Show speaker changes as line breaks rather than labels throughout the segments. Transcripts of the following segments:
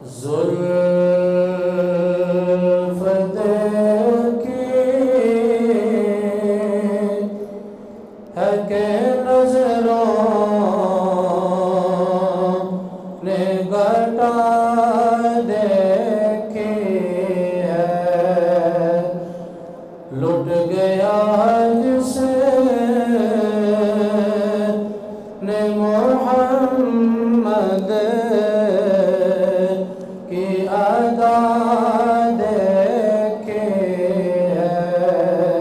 زلف دیکھی ہے کہ نظروں نے گھٹا دیکھی ہے لٹ گیا جس نے محمد کی ادا دیکھی ہے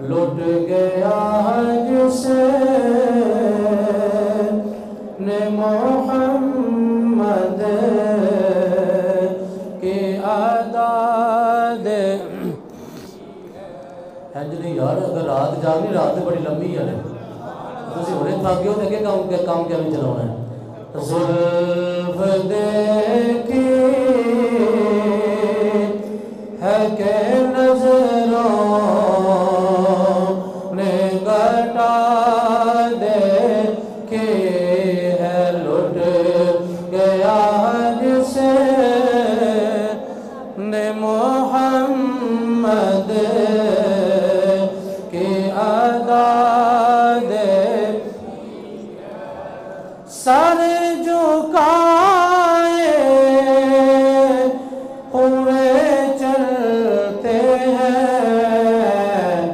لٹ گیا جس نے محمد کی ادا دیکھی ہے جی یار اگر رات جاگنی رات بڑی لمبی ہے تسی ہونے تھاکے ہو کہ کام کیا بھی چلانا ہے زلف دیکھی ہے کہ نظروں نے گھٹا دیکھی ہے لٹ گیا جس نے محمد کی ادا سر جھکائے ہوئے چلتے ہیں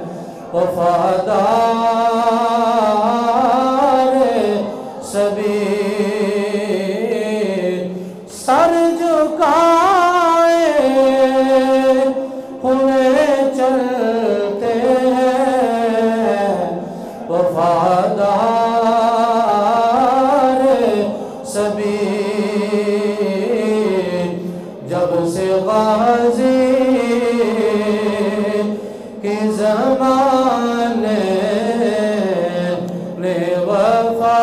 وفادار سبیل سر جھکائے ہوئے چلتے ہیں وفادار جب سے غازی کے زمانے نے وفا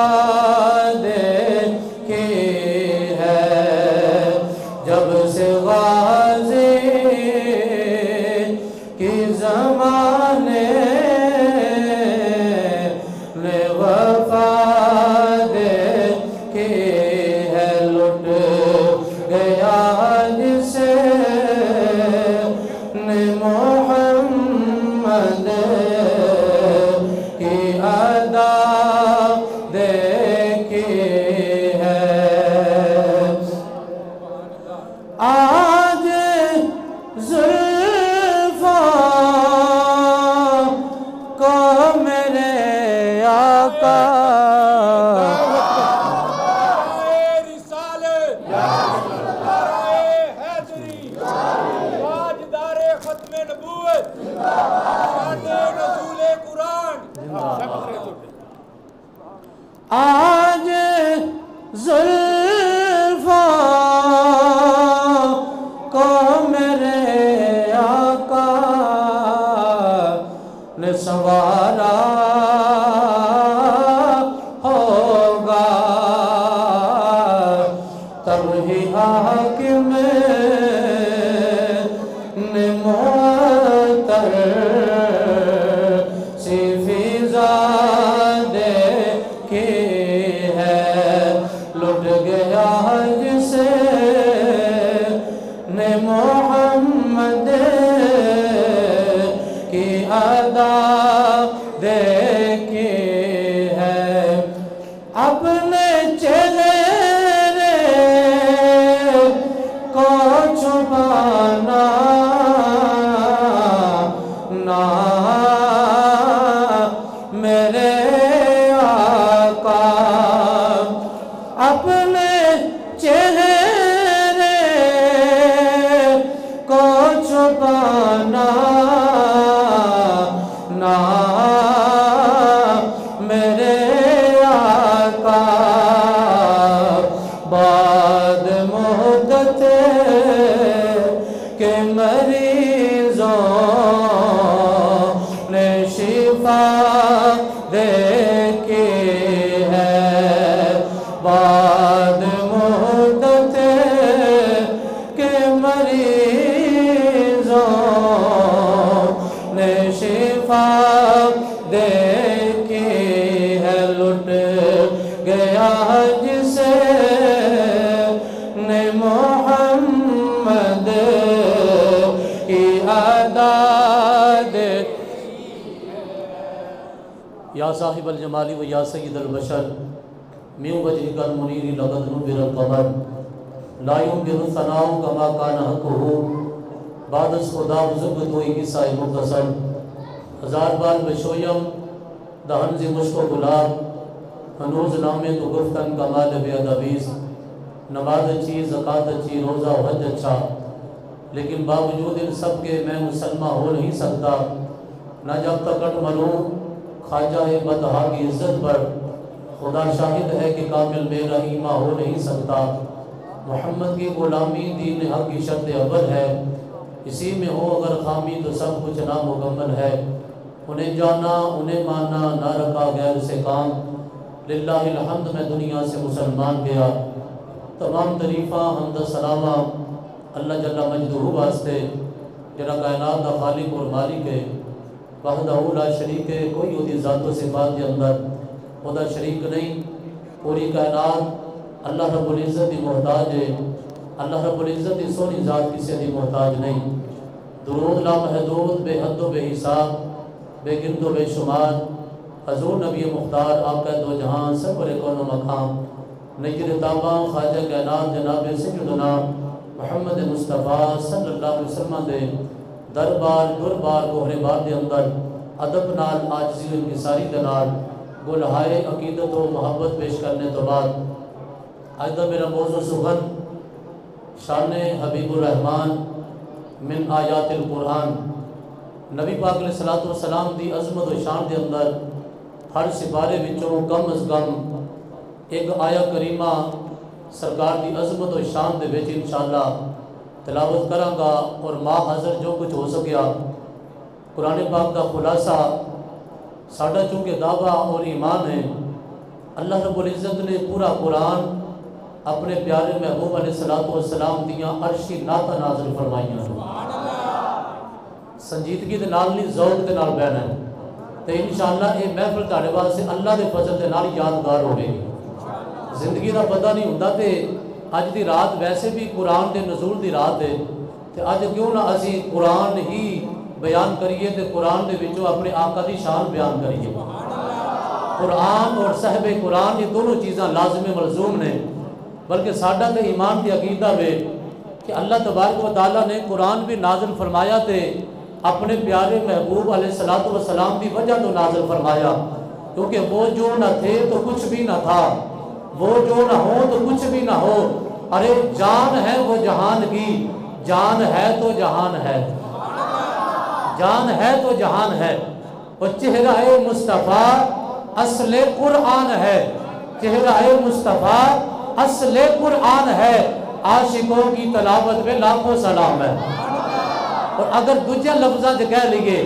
دیکھی ہے جب سے غازی کے زمانے نے وفا محمد کی ادا دیکھی ہے آج زلفوں کو میرے آقا آج زلفوں کو میرے آقا نے سنوارا ہوگا تب ہی حاکم نے معطر سی فضا دیکھی ہے لٹ گیا جس نے محمد کی ادا دیکھی ہے اپنے چہرے کو چھپانا نہ میرے آقا اپنے چہرے کو چھپانا نہ میرے آقا بعد مدت کے مریضوں نے شفا دیکھی ہے بعد مدت کے مریضوں نے شفا دیکھی ہے لٹ گیا جسے نے محمد یا صاحب الجمال و یا سید البشر من وجهك المنیر لقد نبر القمر لا يمكن ثناء كما كان حقه بعد از خدا بزرگ توئی کی سائے مختصر ہزار بار بشویم دہن زی مشک و گلاب ہنوز نامے تو گفتن کمال بے ادبیز نماز اچھی زکوٰۃ اچھی روزہ و حج اچھا لیکن باوجود ان سب کے میں مسلمہ ہو نہیں سکتا نہ جب تک کٹ مروں خواجہ بدہا کی عزت پر خدا شاہد ہے کہ کامل بے رحیمہ ہو نہیں سکتا محمد کی غلامی دین حق کی شرط اول ہے اسی میں ہو اگر خامی تو سب کچھ نامکمل ہے انہیں جانا انہیں مانا نہ رکھا غیر سے کام للہ الحمد میں دنیا سے مسلمان گیا تمام تعریفاں حمد سلامہ اللہ جل مجدہ واسطے جڑا کائنات دا خالق اور مالک ہے وحدہ لا شریک ہے کوئی ہوتی ذات و صفات کے اندر خدا شریک نہیں پوری کائنات اللہ رب العزت کی محتاج ہے اللہ رب العزت کی سونی ذات کسی کی محتاج نہیں درود لا محدود بے حد و بے حساب بے گرد و بے شمار حضور نبی مختار آقا دو جہان سرور کون و مقام نجر تاباں خواجہ کائنات جناب سیدنا محمد مصطفیٰ صلی اللہ علیہ وسلم دے دربار دربار گوہرے بار دے اندر ادب نال عاجزی و انکساری دے نال گلہائے عقیدت و محبت پیش کرنے تو بعد آج دا میرا موضوع سخن شان حبیب الرحمن من آیات القرآن نبی پاک علیہ السلام دی عظمت و شان دے اندر ہر سپارے وچوں کم از کم ایک آیا کریمہ سرکار دی عظمت و شان دے وچ انشاءاللہ تلاوت کراں گا اور ما حاضر جو کچھ ہو سکیا قرآن پاک کا خلاصہ ساڈا چونکہ دعویٰ اور ایمان ہے اللہ رب العزت نے پورا قرآن اپنے پیارے محبوب علیہ السلام دیاں عرشی نعتاں نازل فرمائیاں سنجیدگی دے نال نہیں ذوق دے نال بیان ہے تو انشاءاللہ یہ محفل تہاڈے واسطے اللہ دے فضل دے نال یادگار ہوے گی زندگی دا پتہ نہیں ہوندا تے اج دی رات ویسے بھی قرآن دے نزول دی رات ہے تے اج کیوں نہ اسی قرآن ہی بیان کریے تے قرآن دے وچوں اپنے آقا دی شان بیان کریے قرآن اور صاحب قرآن یہ دونوں چیزاں لازم ملزوم نے بلکہ ساڈا تے ایمان دی عقیدہ وے کہ اللہ تبارک و تعالیٰ نے قرآن بھی نازل فرمایا تے اپنے پیارے محبوب علیہ السلام کی وجہ تو نازل فرمایا کیونکہ وہ جو نہ تھے تو کچھ بھی نہ تھا وہ جو نہ ہو تو کچھ بھی نہ ہو ارے جان ہے وہ جہان کی جان ہے تو جہان ہے جان ہے تو جہان ہے وہ چہرہ مصطفیٰ اصل قرآن ہے چہرہ مصطفیٰ اصل قرآن ہے عاشقوں کی تلاوت میں لاکھوں سلام ہے اور اگر دوسرے لفظاں سے کہہ لیے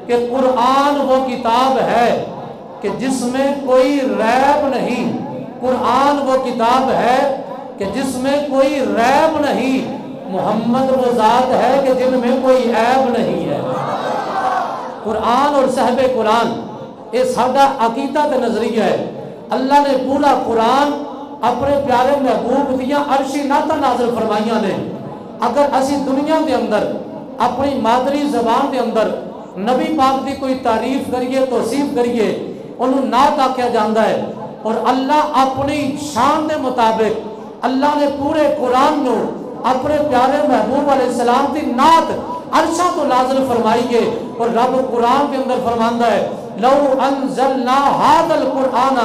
کہ قرآن وہ کتاب ہے کہ جس میں کوئی ریب نہیں قرآن وہ کتاب ہے کہ جس میں کوئی ریب نہیں محمد وہ ذات ہے کہ جن میں کوئی عیب نہیں ہے قرآن اور صاحب قرآن یہ ساڈا عقیدہ تے نظریہ ہے اللہ نے پورا قرآن اپنے پیارے محبوب دیاں عرشی نعتاں نازل فرمائیاں نے اگر اسی دنیا دے اندر اپنی مادری زبان دے اندر نبی پاک دی کوئی تعریف کریے توصیف کریے انہوں نعت آکھیا جاندا ہے اور اللہ اپنی شان دے مطابق اللہ نے پورے قرآن نو اپنے پیارے محبوب علیہ السلام دی نعت عرشاں تو نازل فرمائیے اور رب قرآن کے اندر فرماندا ہے لو انزلنا هذا القرآن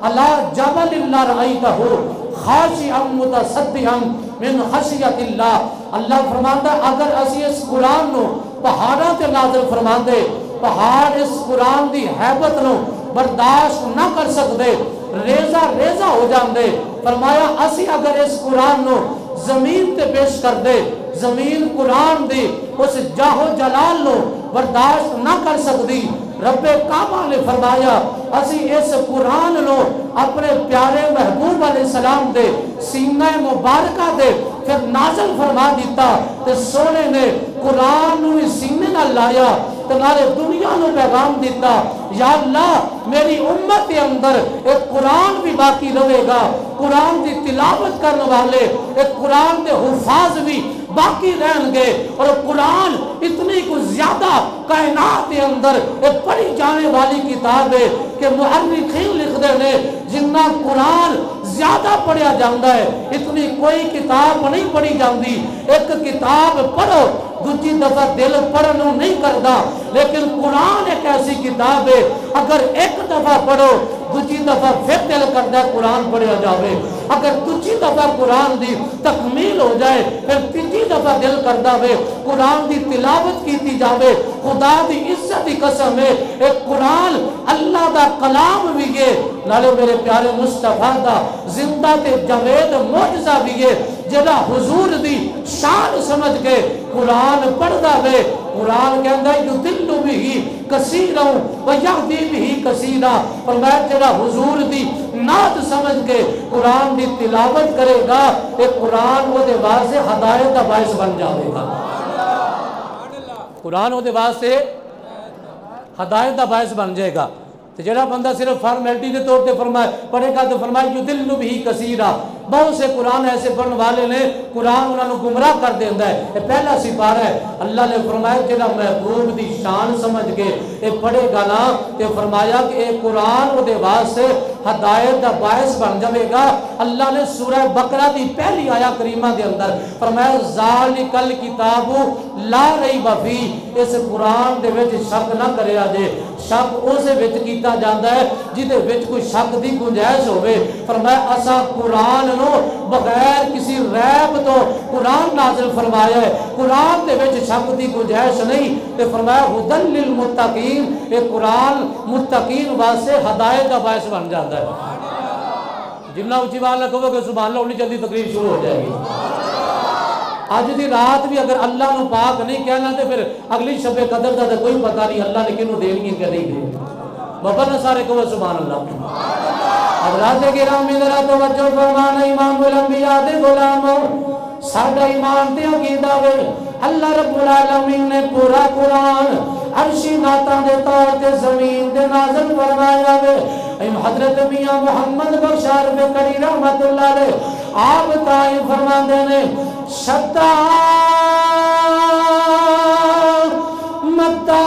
على جبل لرأيته خاشعا متصدعا من خشیت اللہ اللہ فرماندا اگر اسی اس قرآن نو پہاڑاں تے نازل فرماندے پہاڑ اس قرآن دی حیبت نو برداشت نہ کر سکدے ریزہ ریزہ ہو جاندے فرمایا اسی اگر اس قرآن نو زمین تے پیش کر دے زمین قرآن دی اس جاہو جلال نو برداشت نہ کر سکدی رب کعبہ نے فرمایا اسی اس قرآن نو اپنے پیارے محبوب علیہ السلام دے سینہ مبارکہ دے پھر نازل فرما دیتا تے سونے نے قرآن نو سینے نہ لایا تمہارے دنیا نو پیغام دیتا یا اللہ میری امت کے اندر ایک قرآن بھی باقی رہے گا قرآن دی تلاوت کرنے والے ایک قرآن دے حفاظ بھی باقی رہن گے. اور قرآن اتنی کچھ زیادہ کائنات کے اندر ایک پڑھی جانے والی کتاب ہے کہ مؤرخین لکھتے ہیں جنہ قرآن زیادہ پڑھیا جاتا ہے اتنی کوئی کتاب نہیں پڑھی جاتی. ایک کتاب پڑھو دوسری دفعہ دل پڑھنو نہیں کرتا، لیکن قرآن ایک ایسی کتاب ہے اگر ایک دفعہ پڑھو دوسری دفعہ پھر دل کرتا ہے قرآن پڑھیا جاوے. اگر دوسری دفعہ قرآن دی تکمیل ہو جائے پھر تیسری دفعہ دل کرتا ہے قرآن دی تلاوت کیتی جاوے. خدا دی عزت دی قسم ہے ایک قرآن اللہ دا کلام بھی ہے نالے میرے پیارے مصطفیٰ دا زندہ تے جاوید معجزہ بھی ہے جڑا حضور دی شان سمجھ کے قرآن پڑھدا وے. قرآن کہندا ہے یدل بھی کثیرا و یہدی بھی کثیرا. فرمایا جڑا حضور دی نعت سمجھ کے قرآن دی تلاوت کرے گا تے قرآن وہ دے واسطے ہدایت دا باعث بن جاوے گا. قرآن وہ دے واسطے ہدایت دا باعث بن جائے گا. تو جڑا بندہ صرف فارمیلٹی کے طور پہ پڑھے گا تو فرمایا یدل بھی کثیرا. بہت سے قرآن ایسے پڑھنے والے نے قرآن انہوں نے گمراہ کر دینا ہے. یہ پہلا سپارہ ہے. اللہ نے فرمایا جڑا محبوب دی شان سمجھ کے یہ پڑھے گا نا تو فرمایا کہ یہ قرآن وہ دے واسطے ہدایت دا باعث بن جائے گا. اللہ نے سورہ بقرہ دی پہلی آیا کریمہ دے اندر فرمایا ذالک الکتاب لا ریب فیہ. اس قرآن دے وچ شک نہ کریا جے. شک اسے وچ کیتا جاندا ہے جدے وچ کوئی شک دی گنجائش ہوے. فرمایا اسا قرآن نو بغیر کسی ریب تو قرآن نازل فرمایا ہے. قرآن دے وچ شک دی گنجائش نہیں. تے فرمایا ھدی للمتقین. یہ قرآن متقین واسطے ہدایت کا باعث بن جاتا ہے. جنہ اونچی بات رکھو گے سبحان اللہ اتنی جلدی تقریر شروع ہو جائے گی. آج دی رات بھی اگر اللہ نو پاک نہیں کہنا تو پھر اگلی شب قدر دا کوئی پتہ نہیں اللہ نے کنوں دینی ہے کہ نہیں دینی. بابا سارے کہو سبحان اللہ. حضرات گرامی ذرا توجہ فرمانا. امام الانبیاء دے غلاموں ساڈا ایمان تے عقیدہ وے اللہ رب العالمین نے پورا قرآن عرشی نعتاں دے طور تے زمین دے نازل فرمایا وے. حضرت میاں محمد بخش عرب کری رحمت اللہ علیہ آپ تائیں فرماندے نے شتا متا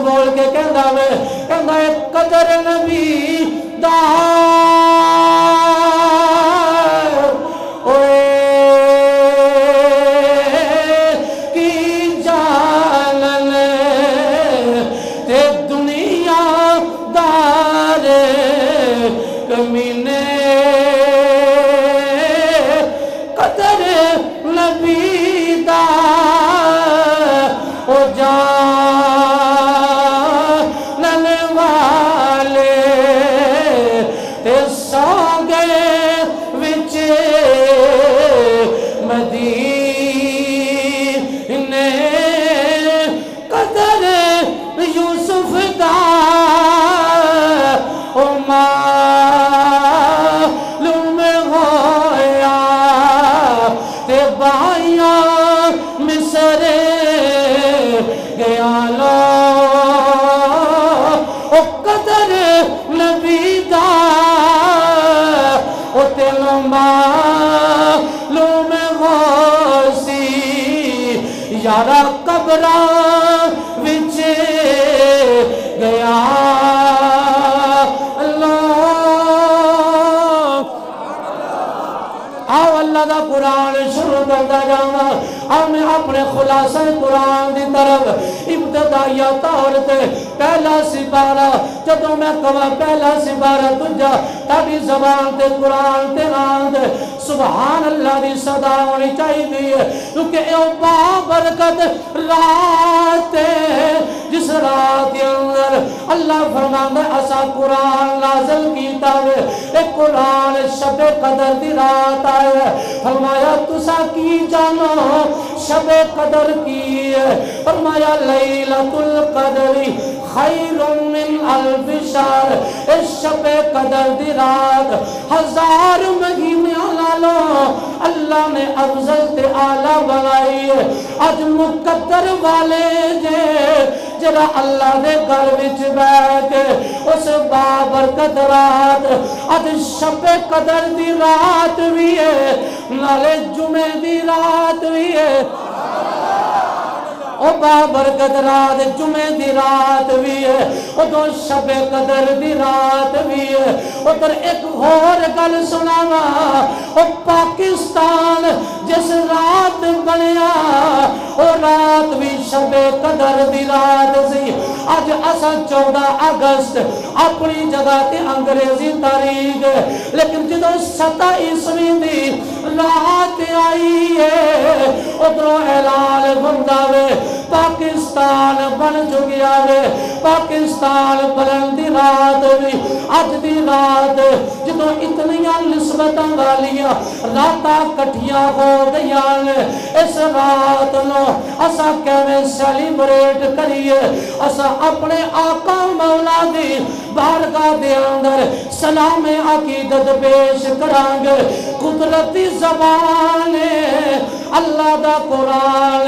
بول کے کہندا وے کہندا ہے قدر نبی دا اوے کی جانن تے دنیا دار کمینے قدر نبی دا او جان یارا قبراں وچ گیا اللہ. آؤ اللہ دا قرآن شروع کرتا جانا. اور میں اپنے خلاصہ قرآن دی طرف ابتدائیہ طور تے پہلا سپارہ جدوں میں کہاں پہلا سپارہ تجھا تاکہ زبان تے قرآن تے نام دے سبحان اللہ دی صدا ہونی چاہیے کیونکہ اے بابرکت رات ہے جس رات کے اندر اللہ فرماتا ہے اسا قرآن نازل کیتا ہے ایک قرآن شب قدر دی رات آئے فرمایا تسا کی جانو شب قدر کی ہے فرمایا لیلۃ القدر خیر من الف شہر اس شب قدر دی رات 1000 مہینوں نالوں اللہ نے افضل تے اعلیٰ بنائی ہے اج مقدر والے جڑا اللہ دے گھر وچ بیٹھ کے اس بابرکت رات اج شب قدر دی رات بھی ہے نالے جمعے دی رات بھی ہے او بابرکت رات جمعے دی رات بھی ہے او دو شب قدر دی رات بھی ہے او در ایک اور گل سناوا او پاکستان جس رات بنیا او رات بھی شب قدر دی رات سی آج اسا 14 اگست اپنی جگہ تے انگریزی تاریخ لیکن جدو 27ویں دی رات آئی ہے ادھروں اعلان بندہ وے پاکستان بن چکیا ہے پاکستان بلند دی رات بھی اج دی رات جدوں اتنیاں نسبتاں والیاں راتاں کٹھیاں ہو گئیاں اس رات نو اسا کیویں سیلیبریٹ کریے اسا اپنے آقا مولا دی بارگاہ دے اندر سلام عقیدت پیش کران گے قدرتی زبان اللہ دا قرآن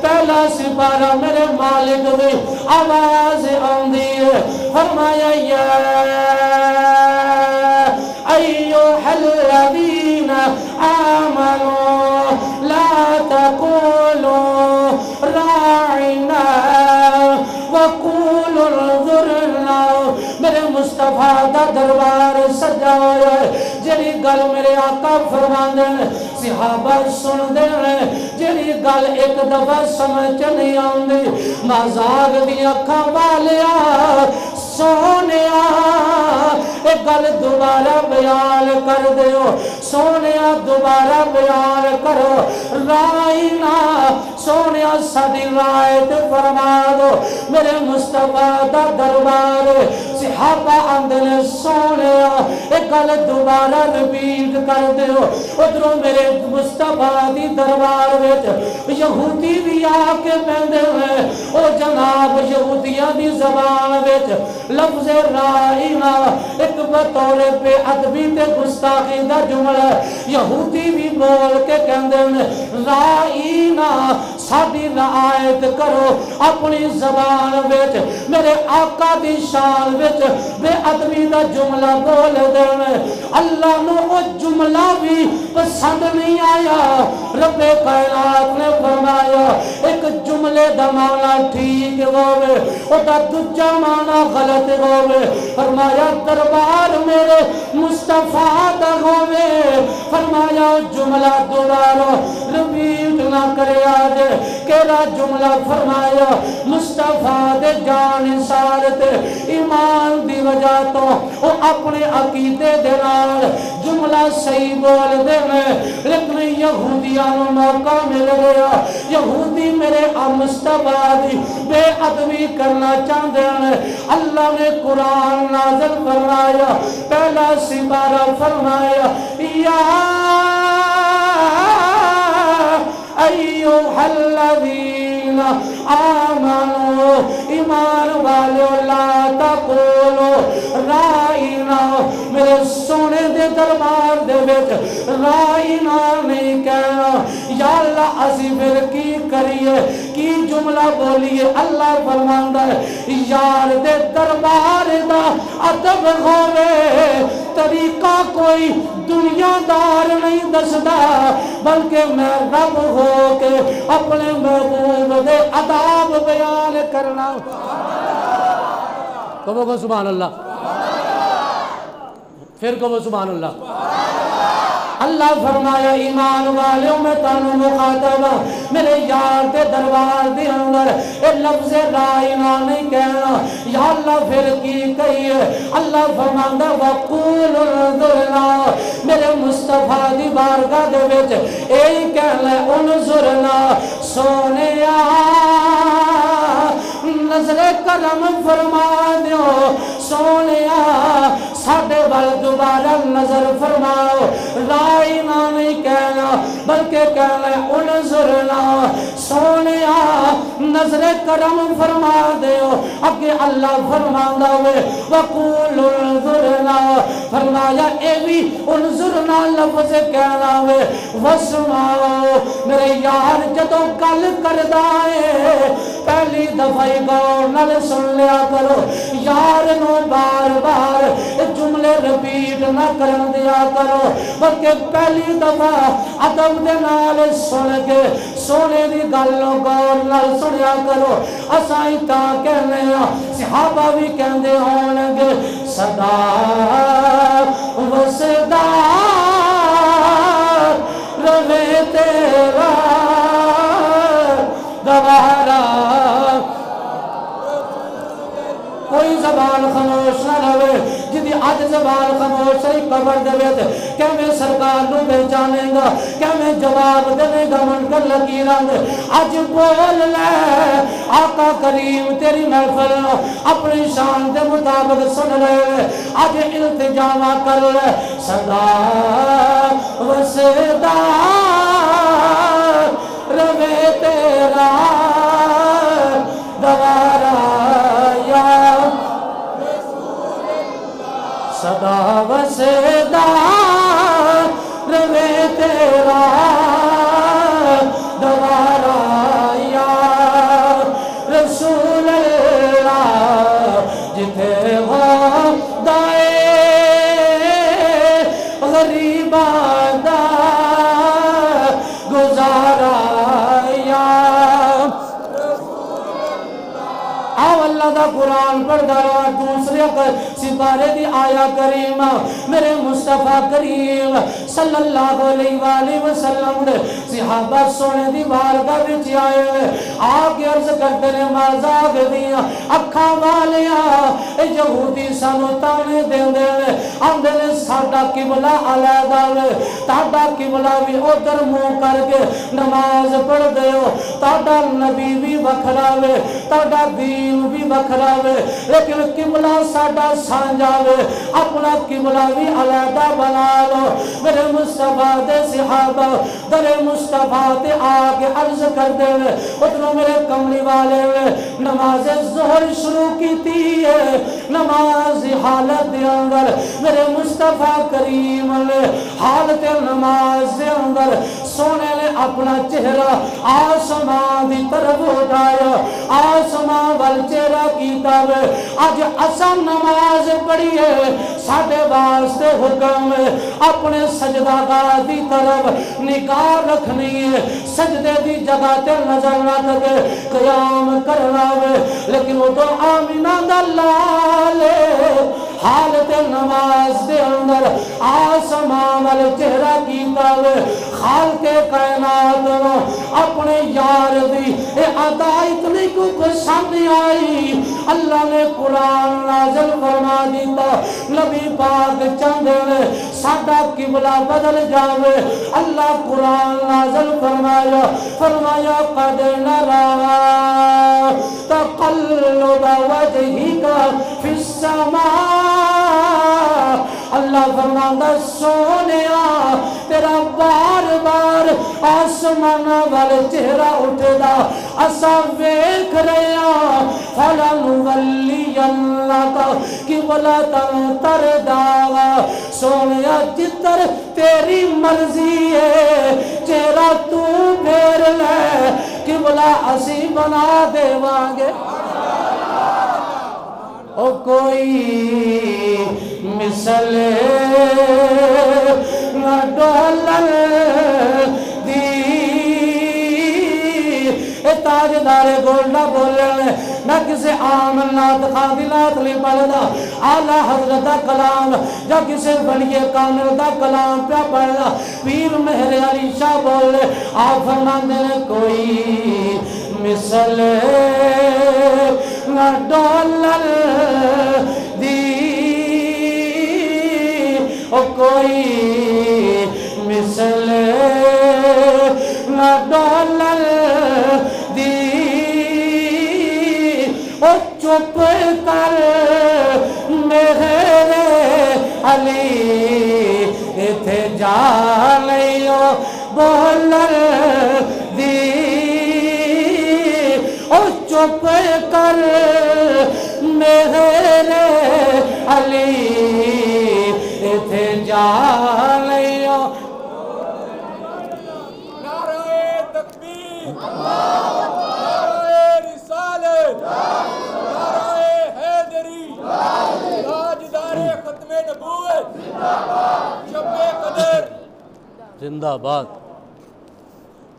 پہلا سپارہ میرے مالک دی آواز آندی ہے فرمایا یا ایوہ الذین آمنوا لا تقولوا راعنا وقولوا انظرنا میرے مصطفیٰ دا دربار سجا ہے جڑی گل میرے آقا فرماندے نے صحابہ سن دے جڑی گل ایک دفعہ سمجھ نہیں آندی مزاق دی اکھاں والیا سونیا ایک گل دوبارہ بیان کر دیو سونیا دوبارہ بیان کرو رائنا سونیا ساری رائت فرما دو میرے مصطفیٰ دا دربار صحابہ اندھنے سونیا ایک گل دوبارہ ریپیٹ کر دیو ادھروں میرے مصطفیٰ دی دربار وچ یہودی بھی آکے پہندے ہیں او جناب یہودیاں دی زبان وچ لفظ رائنا ایک بطور بے ادبی تے گستاخی دا جملہ یہودی بھی بول کے کہندے ہیں رائنا ساڈی رعایت کرو اپنی زبان وچ میرے آقا دی شان وچ بے ادبی دا جملہ بول دے اللہ نو وہ جملہ بھی پسند نہیں آیا رب کائنات نے فرمایا ایک جملے دا معنی ٹھیک ہوئے او دا دجا معنی غلط ہوئے فرمایا دربار میرے مصطفیٰ دا ہوئے فرمایا جملہ دوبارہ ریپیٹ نہ کرے آجے کیڑا جملہ فرمایا مصطفیٰ دے جان سارت ایمان دی وجہ تو وہ اپنے عقیدے دے نال جملہ صحیح بول دے میں لیکن یہودیاں موقع مل گیا یہودی میرے مصطفیٰ دی بے ادبی کرنا چاہتے ہیں اللہ نے قرآن نازل فرمایا پہلا سپارہ فرمایا یا ایوہ الذین آمنوا ایمان والو لا تقولو رائنا میرے سونے دے دربار دے وچ رائنا نہیں کہنا یا اللہ اسی پھر کی کریے کی جملہ بولیے اللہ فرماندا ہے یار دے دربار دا ادب ہوئے طریقہ کوئی دنیا دار نہیں دسدا بلکہ میں رب ہو کے اپنے محبوب دے عذاب بیان کرنا کہو گو سبحان اللہ پھر کہو سبحان اللہ اللہ فرمایا ایمان والوں میں تانوں مخاطب میرے یار دے دربار دے اندر اے لفظ لا الہ نہیں کہنا یا اللہ پھر کی کہیے اللہ فرماندا وقول انظرنا میرے مصطفیٰ دی بارگاہ دے وچ اے کہنا انظرنا سونیا نظر کرم فرما دیو سونیا ساڈے ول دوبارہ نظر فرماؤ لا الہ نہیں کہنا بلکہ کہنا انظرنا سونیا نظر کرم فرما دیو اگے اللہ فرماندا ہوئے وقول انظرنا فرمایا اے بھی انظرنا لفظ کہنا ہوئے وسماؤ میرے یار جدوں گل کردا ہے پہلی دفعہ غور نال سن لیا کرو یار نو بار بار جملے رپیٹ نہ کرن دیا کرو بلکہ پہلی دفعہ ادب دے نال سن کے سونے دی گل نو غور نال سنیا کرو اساں تاں کہنے ہاں صحابہ بھی کہندے ہون گے صدا وصدا روے تیرا دوبارہ کوئی زبان خاموش نہ رہے جدی آج زبان خاموش ہے قبر دے وچ کہ میں سرکار نو پہچانے گا کہ میں جواب دینے گا من کر لکیراں دے اج بول لے آقا کریم تیری محفل نو اپنی شان دے مطابق سن لے اج التجا کر لے صدا وصدا روے تیرا دوبارہ صدا وصدا روے تیرا دوبارہ یا رسول اللہ جتے ہو دائے غریباں دا گزارا یا آو اللہ دا قرآن پڑھ دارا دوسرے سپارے دی آیا کریم میرے مصطفیٰ کریم صلی اللہ علیہ وآلہ وسلم دے صحابہ سونے دی بارگاہ وچ آئے آگے عرض کرتے نے مازاگ دیا اکھا والیا اے یہودی سانو تانے دین دے آندے نے ساڈا قبلہ علیحدہ وے تاڈا قبلہ بھی ادھر منہ کر کے نماز پڑھ دے ہو تاڈا نبی بھی وکھرا وے تاڈا دین بھی وکھرا وے لیکن قبلہ ساڈا سانجا وے اپنا قبلہ بھی علیحدہ بنا لو میرے مصطفیٰ دے صحابہ در مصطفیٰ تے آگے عرض کر دے وے اتنو میرے کملی والے وے نماز ظہر شروع کی تھی ہے نماز حالت دے اندر میرے مصطفیٰ کریم نے حالت نماز دے اندر سونے نے اپنا چہرہ آسمان دی طرف اٹھایا آسمان وال چہرہ کیتا وے آج اساں نماز پڑھی ہے ساڈے واسطے حکم ہے اپنے سجدہ گاہ دی طرف نگاہ رکھنی ہے سجدے دی جگہ تے نظر نہ لگے قیام کرنا وے لیکن وہ تو آمینہ دا لالے حالت نماز دے اندر آسمان والے چہرہ کیتا وے خالق کائنات نو اپنے یار دی اے عطا اتنی کو پسند آئی اللہ نے قرآن نازل فرما دیتا نبی پاک چاہتے نے ساڈا قبلہ بدل جاوے اللہ قرآن نازل فرمایا قد نرى تقلب وجهك في السماء اللہ فرماندا سونیا تیرا بار بار آسمان والے چہرہ اٹھدا اساں ویکھ رہے ہاں فلنولینک قبلۃ ترضاها سونیا جدھر تیری مرضی ہے چہرہ تو پھیر لے قبلہ اسی بنا دیواں گے او کوئی مثل نہ ڈولن دی تاجدار گولڈا بولنے نہ کسی عام نات خادلات لی پڑھدا اعلیٰ حضرت کلام جا کسے بڑیے کامل دا کلام پیا پڑھنا پیر مہر علی شاہ بولے آپ فرماندے نے کوئی مثل نہ ڈالر دی او کوئی مثل نہ ڈالر دی او چپ کر میرے علی ایتھے جا لئیو بولر دی او چپ کر میرے علی ایتھے جا لئیو
نعرہ تکبیر نعرہ رسالت نعرہ حیدری تاجدار ختم نبوت شب قدر
زندہ باد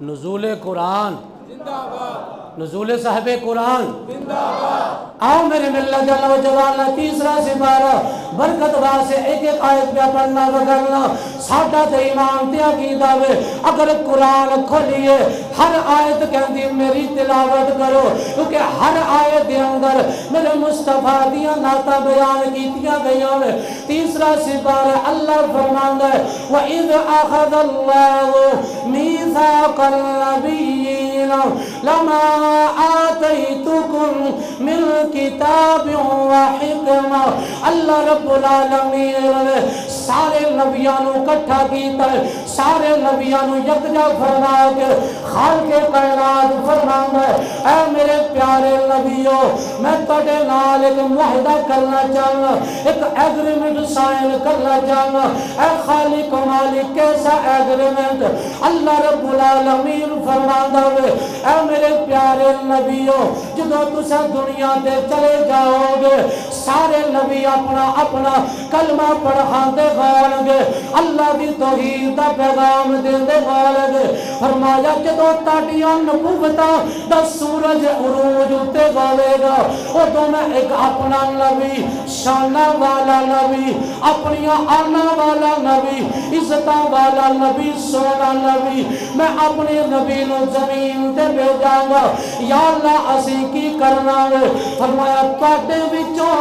نزول قرآن
زندہ باد
نزول صاحب قرآن
زندہ باد
آؤ میرے ملت جل و جلالہ تیسرا سپارہ برکت واسے ایک ایک آیت پہ پڑھنا وگرنا ساڑھا تے ایمان تے عقیدہ وے اگر قرآن کھولیے ہر آیت کہندی میری تلاوت کرو کیونکہ ہر آیت دے اندر میرے مصطفیٰ دیا ناتا بیان کیتیاں گئیاں وے تیسرا سپارہ اللہ فرماندا ہے وَإِذْ أَخَذَ اللَّهُ مِيثَاقَ النَّبِيِّينَ لَمَا آتَيْتُكُم مِّن کتاب و حکمہ اللہ رب العالمین نے سارے نبیانوں کٹھا کیتا ہے سارے نبیانوں یکجا فرما کے خالق کائنات فرماتا ہے اے میرے پیارے نبیوں میں تڑے نال ایک معاہدہ کرنا چاہنا ایک ایگریمنٹ سائن کرنا چاہنا اے خالق و مالک کیسا ایگریمنٹ اللہ رب العالمین فرماتا ہے اے میرے پیارے نبیوں جدو تسا دنیا دے چلے جاؤ گے سارے نبی اپنا اپنا کلمہ پڑھان دے گان گے اللہ دی توحید دا پیغام دے گان گے فرمایا جدو تاڑیاں نبوتا دا سورج عروج اتے گاوے گا او تو میں ایک اپنا نبی شانہ والا نبی اپنی آنا والا نبی عزتہ والا نبی سونا نبی میں اپنے نبی نو زمین تے بھیجاں گا یا اللہ اسی کی کرنا ہے فرمایا تواڈے وچوں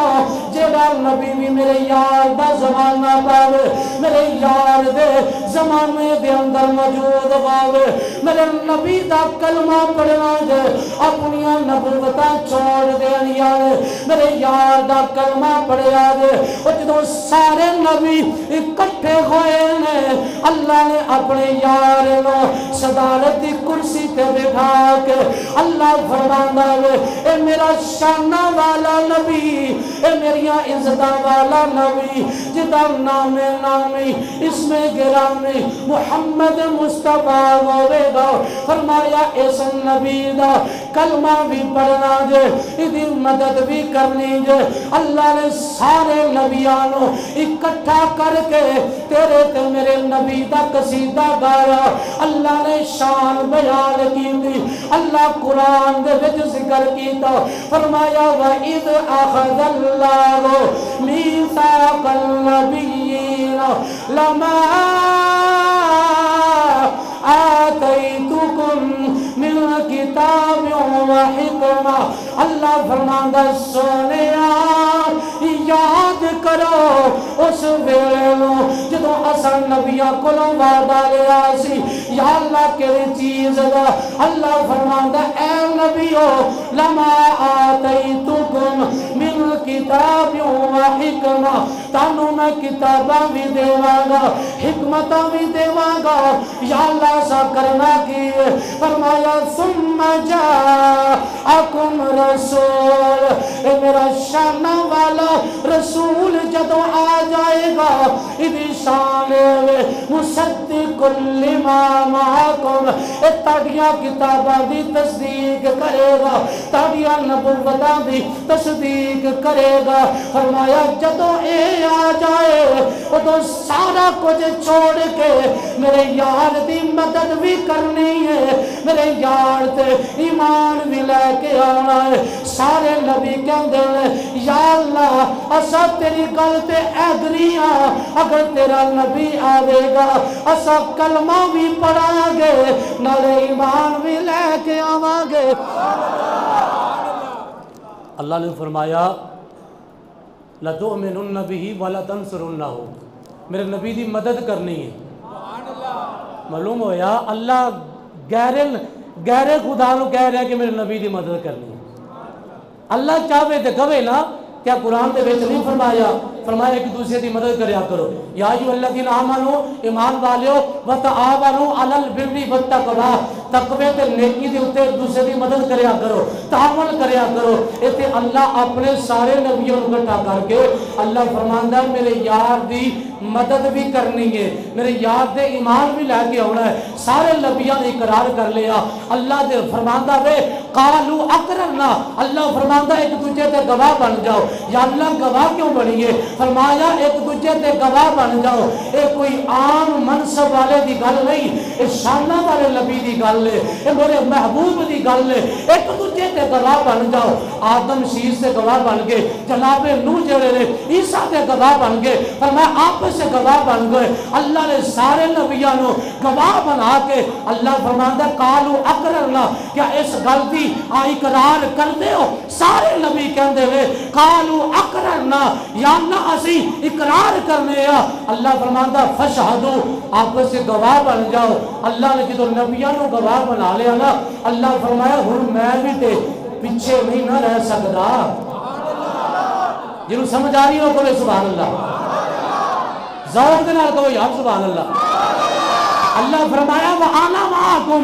جیڑا نبی بھی میرے یار دا زمانہ پاوے میرے یار دے زمانے دے اندر موجود پاوے میرے نبی دا کلمہ پڑھنا جے اپنی نبوتاں چھوڑ دینیا نے میرے یار دا کلمہ پڑھیا جے او جدوں سارے نبی اکٹھے ہوئے نے اللہ نے اپنے یار نو صدارت دی کرسی تے بٹھا کے اللہ فرماندا ہے اے میرا شانہ والا نبی اے میریاں عزتاں والا نبی جدا نام نامی اسم گرامی محمد مصطفیٰ ہوئے گا فرمایا اس نبی دا کلمہ بھی پڑھنا جے ادھی مدد بھی کرنی جے اللہ نے سارے نبیانوں اکٹھا کر کے تیرے تے میرے نبی دا قصیدہ گایا اللہ نے شان بیان کی تھی اللہ قرآن دے وچ ذکر کیتا فرمایا وَإِذْ أَخَذَ اللَّهُ مِيثَاقَ النَّبِيِّينَ لَمَا آتَيْتُكُم مِّن کتاب و حکمہ اللہ فرماندا سونیا یاد کرو اس ویلے نو جدو اساں نبیاں کولوں وعدہ لیا سی یا اللہ کیڑی چیز دا اللہ فرماندا اے نبیو لما آتیتکم من کتاب و حکمہ تانوں میں کتاباں بھی دیواں گا حکمتاں بھی دیواں گا یا اللہ سا کرنا کی فرمایا ثم جاءکم رسول اے میرا شانہ والا رسول جدو آ جائے گا ادھی شان مصدق لما معاکم اے تاڑیاں کتاباں دی تصدیق کرے گا تاڑیاں نبوتاں دی تصدیق کرے گا فرمایا جدو اے آ جائے وہ تو سارا کچھ چھوڑ کے میرے میرے یار دی مدد بھی کرنی ہے، میرے یار تے ایمان بھی لے کے آنا ہے۔ سارے نبی کہندے نے یا اللہ اسا تیری گل تے ایگری ہاں، اگر تیرا نبی آوے گا اسا کلمہ بھی پڑھا گے نالے ایمان بھی لے کے آواں گے۔ اللہ نے فرمایا لَتُؤْمِنُنَّ بِهِ وَلَتَنْصُرُنَّهُ، میرے نبی دی مدد کرنی ہے۔ معلوم ہویا اللہ غیر خدا نو کہہ رہا ہے کہ میرے نبی دی مدد کرنی ہے۔ اللہ چاہے تے کہے نا، کیا قرآن دے وچ نہیں فرمایا ایک دوسرے دی مدد کریا کرو، یا ایھا الذین آمنو ایمان والیو وتعاونوا علی البر والتقوی، تقوی تے نیکی دے اوتے ایک دوسرے دی مدد کریا کرو، تعاون کریا کرو۔ ایتھے اللہ اپنے سارے نبیوں کو اکٹھا کر کے اللہ فرماندا ہے میرے یار دی مدد بھی کرنی ہے، میرے یار دے ایمان بھی لے کے آنا ہے۔ سارے نبیوں نے اقرار کر لیا۔ اللہ دے فرماندا وے قالوا اقررنا، اللہ فرماندا ایک دوسرے تے گواہ بن جاؤ۔ یا اللہ گواہ کیوں بنیے؟ فرمایا ایک دوسرے تے گواہ بن جاؤ۔ یہ کوئی عام منصب والے دی گل نہیں، یہ شانہ والے نبی دی گل ہے، یہ میرے محبوب دی گل ہے۔ ایک دوسرے تے گواہ بن جاؤ۔ آدم شیر سے گواہ بن گئے، جناب نوح جڑے نے عیسیٰ تے گواہ بن گئے، فرمایا آپ سے گواہ بن گئے۔ اللہ نے سارے نبیوں کو گواہ بنا کے اللہ فرماندا قالوا اقررنا، کیا اس گل دی اقرار کرتے ہو؟ سارے نبی کہندے نے قالوا اقررنا، یا اللہ اسی اقرار کرنے ہاں۔ اللہ فرماندا فشہدوا، آپ سے گواہ بن جاؤ۔ اللہ نے جدو نبیوں کو گواہ بنا لیا نا، اللہ فرمایا ہن میں بھی تے پیچھے نہیں نہ رہ سکتا۔ جنہوں سمجھ آ رہی ہو بولے سبحان اللہ، ذوق دے نال کہو یار سبحان اللہ۔ اللہ فرمایا وَأَنَا مَعَكُمْ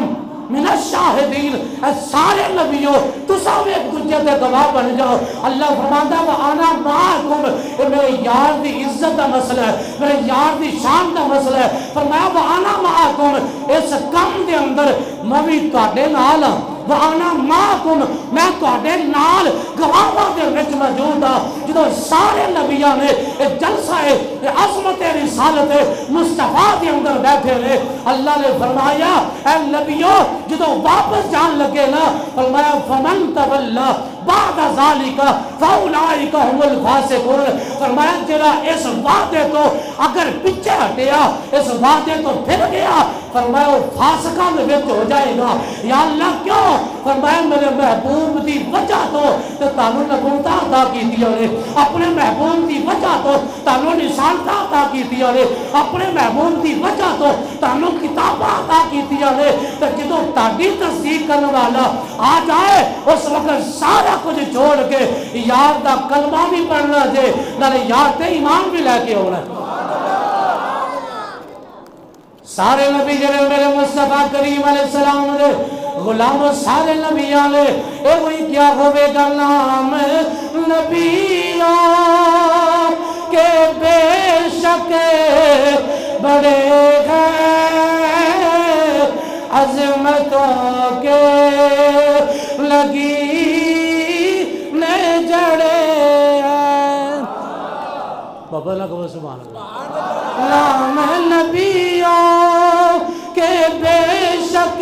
من الشاہدین، اے سارے نبیوں تساں بھی ایک دوسرے تے گواہ بن جاؤ۔ اللہ فرماندا وَأَنَا مَعَكُمْ، یہ میرے یار دی عزت دا مسئلہ ہے، میرے یار دی شان دا مسئلہ ہے۔ فرمایا وَأَنَا مَعَكُمْ، اس کم دے اندر میں بھی تواڈے نال ہاں۔ وَأَنَا مَعَكُمْ، میں تواڈے نال گواہاں دے وچ موجود ہاں۔ جدوں سارے نبیاں نے جلسہ عظمت رسالت مصطفیٰ دے اندر بیٹھے نے، اللہ نے فرمایا اے نبیوں جدوں واپس جان لگے نا، فرمایا فَمَن تَوَلَّىٰ بعد ذالک فاولئک هم الفاسقون، فرمایا جڑا اس وعدے تو اگر پیچھے ہٹیا، اس وعدے تو پھر گیا، فرمایا وہ فاسقاں دے وچ ہو جائے گا۔ یا اللہ کیوں؟ فرمایا میرے محبوب دی وجہ تو تانوں نبوت عطا کیتیاں نے، اپنے محبوب دی وجہ تو تانوں نشانت عطا کیتیاں نے، اپنے محبوب دی وجہ تو تانوں کتاباں عطا کیتیاں نے۔ تے جدوں تہاڈی تصدیق کرنے والا آ جائے اس وقت سارا کچھ چھوڑ کے یار دا کلمہ بھی پڑھنا جے، نالے یار تے ایمان بھی لے کے ہونا۔ سارے نبی جڑے میرے مصطفیٰ کریم علیہ السلام دے غلام، سارے نبیاں نے اے وہی کیا ہوئے گا نام نبیوں کے بے شک بڑے ہیں، عظمتوں کے لگی نے جڑے ہیں۔ بابا نہ کہو سبحان اللہ۔ نام نبیوں کے بے شک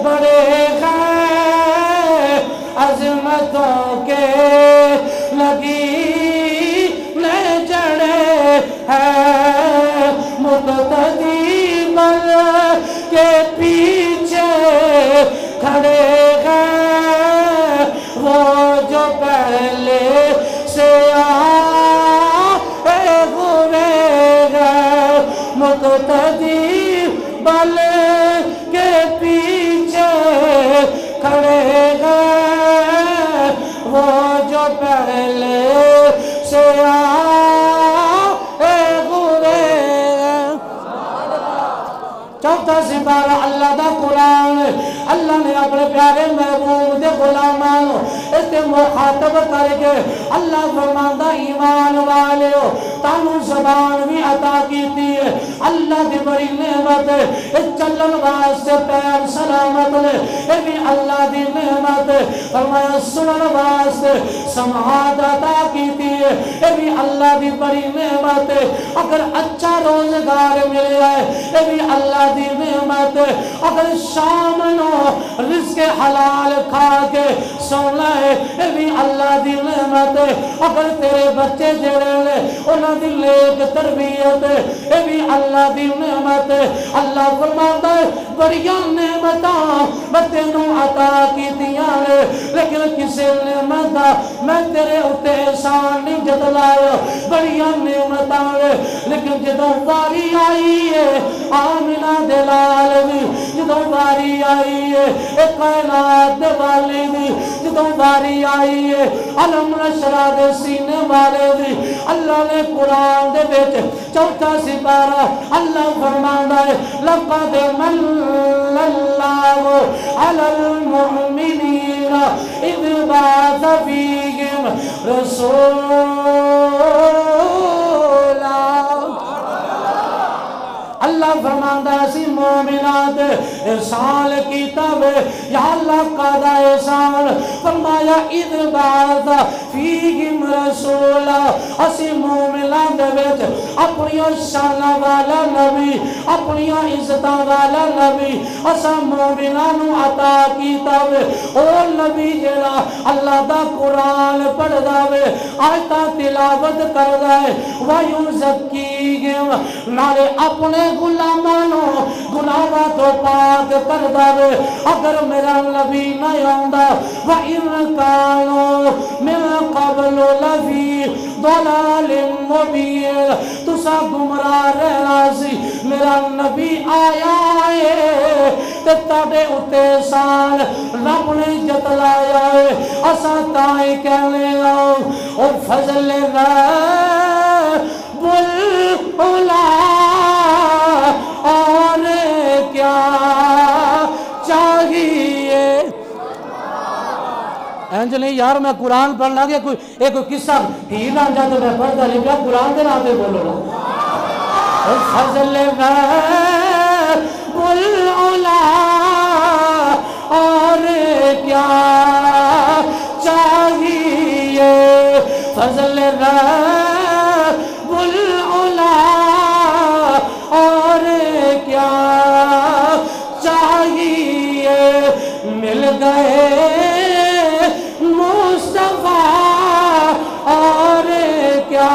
بڑے ہیں، عظمتوں کے لگی نے جڑے ہیں، مقتدی مل کے پیچھے کھڑے ہیں، وہ جو پہلے سے آئے ہوئے ہیں، مقتدی بل کے پیچھے کھڑے ہیں، وہ جو پہلے سے آئے ہوئے ہیں۔ چوتھا سپارہ اللہ دا قرآن، اللہ نے اپنے پیارے محبوب دے غلامان اس کے مخاطب کر کے اللہ فرماندا ایمان والےو تانوں زبان بھی عطا کیتی ہے، اللہ دی بڑی نعمت ہے، چلن واسطے پیر سلامت نے، یہ بھی اللہ دی نعمت ہے۔ فرمایا سنن واسطے سماعت عطا کیتی ہے، یہ بھی اللہ دی بڑی نعمت ہے۔ اگر اچھا روزگار مل جائے اے بھی اللہ دی نعمت ہے اگر شام نو رزق حلال کھا کے سونا ہے اے بھی اللہ دی نعمت ہے اگر تیرے بچے جڑے لے انہاں دی نیک تربیت ہے اے بھی اللہ دی نعمت ہے اللہ فرماتا ہے بڑیاں نعمتاں میں تینوں عطا کیتیاں نے لیکن کسے نعمت دا میں تیرے اتے احسان نہیں جتلایا بڑیاں نعمتاں نے لیکن جدوں واری آئی ہے آمنہ دے لال دی جدوں واری آئی ہے اے کائنات دے والی دی جدوں واری آئی ہے علم نشرہ دے سینے والے دی اللہ نے قرآن دے بیچ چوتھا سپارہ اللہ فرماندا ہے لقد من اللہ علی المؤمنین اذ بعث فیہم رسولا اللہ فرماندا ہے اسی مومنات احسان کیتا وے یا اللہ قادہ احسان فرمایا اذ بعث فیہم رسولا اسی مومنات وچ اپنی شان والا نبی اپنی عزت والا نبی اسا مومناں نو عطا کیتا وے او نبی جڑا اللہ دا قرآن پڑھدا وے آیتاں تلاوت کردا ہے وَيُزَكِّيهِمْ نالے اپنے غلامانو گناہاں تو پاک کردا وے اگر میرا نبی نہ آندا وَإِن كَانُوا مِن قَبْلُ لَفِي ضَلَالٍ مُبِينٍ تسا گمراہ رہنا سی میرا نبی آیا ہے تے تاڈے اُتے احسان رب نے جتلایا ہے اساں تائیں کہنے او فضل العلا اور کیا چاہیے انجلی یار میں قرآن پڑھنا کہ کوئی قصہ ہی نہ جا تو میں پڑھتا نہیں پیا قرآن کے نام پہ بولو نا فضل العلا اور کیا چاہیے فضل العلا اور کیا چاہیے مل گئے مصطفیٰ اور کیا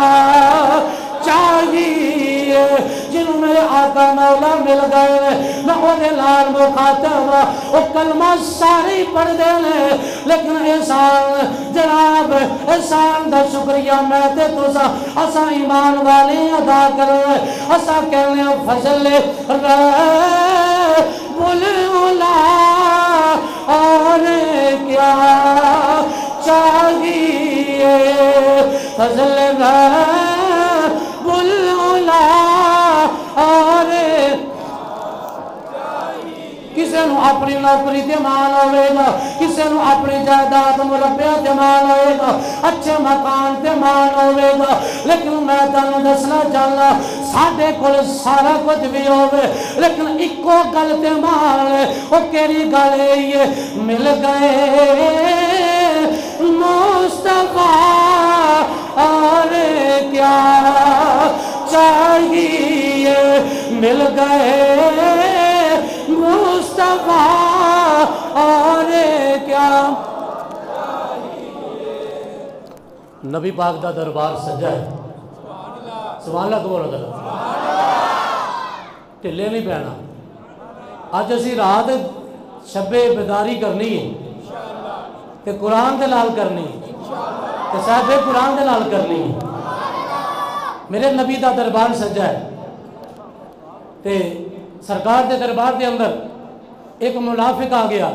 چاہیے جنہوں میرے آقا مولا مل گئے میں اوہ لال مخاطب وہ کلمہ ساری پڑھ دینے لیکن احسان جناب احسان دا شکریہ میں تے توسا اسا ایمان والے ادا کرے اسا کہنے فضل رب العلا اور کیا چاہیے فضل رب العلا اور کسے نو اپنی نوکری تے مان ہوئے گا کسے نو اپنی جائیداد مربع تے مان ہوئے گا اچھے مکان تے مان ہوئے گا لیکن میں تانوں دسنا چاہنا ساڈے کول سارا کچھ بھی ہوئے لیکن اکو گل تے مان او کیڑی گل ہے مل گئے مصطفیٰ اور کیا چاہیے مل گئے مصطفیٰ اور کیا نبی پاک دا دربار سجا ہے سبحان اللہ بولو ذرا ٹھلے نہیں پینا اج اسی رات شب بیداری کرنی ہے تے قرآن دے نال کرنی ہے تے صاحب قرآن دے نال کرنی ہے میرے نبی دا دربار سجا ہے تے سرکار دے دربار دے اندر ایک منافق آ گیا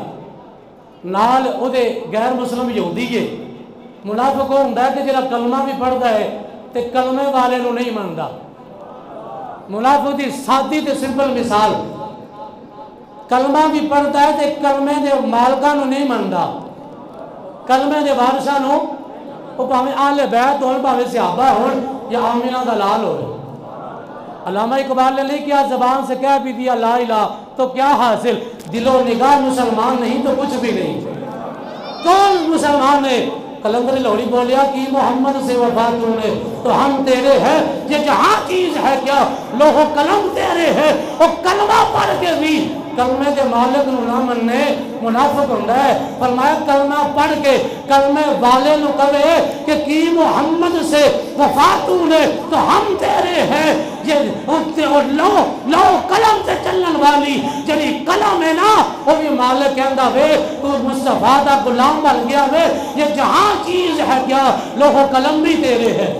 نال او دے غیر مسلم یہودی ہے منافق وہ ہوندا ہے کہ جڑا کلمہ بھی پڑھدا ہے تے کلمے والے نو نہیں مندا منافق دی سادی تے سمپل مثال کلمہ بھی پڑھدا ہے تے کلمے دے مالکاں نو نہیں مندا کلمے دے وارثاں نو او بھاویں اہل بیت ہون بھاویں صحابہ ہون یا آمینہ دا لال ہوئے علامہ اقبال نے نہیں کیا زبان سے کہہ بھی دیا لا الہ تو کیا حاصل دل و نگاہ مسلمان نہیں تو کچھ بھی نہیں کون مسلمان ہے کلندر لاہوری بولیا کہ محمد سے وفا نے تو ہم تیرے ہیں، یہ جہاں چیز ہے کیا لوہ قلم تیرے ہے، وہ کلمہ پڑھ کے بھی کلمے کے مالک نو نہ مننے منافق ہوندا ہے۔ فرمایا کلمہ پڑھ کے کلمے والے نو کہے کہ کی محمد سے وفا نے تو ہم تیرے ہیں، یہ لو قلم سے چلن والی جڑی قلم ہے نا وہ بھی مالک کہندا وے تو مصطفیٰ دا غلام بن گیا وے، یہ جہاں چیز ہے کیا لوہ قلم بھی تیرے ہے۔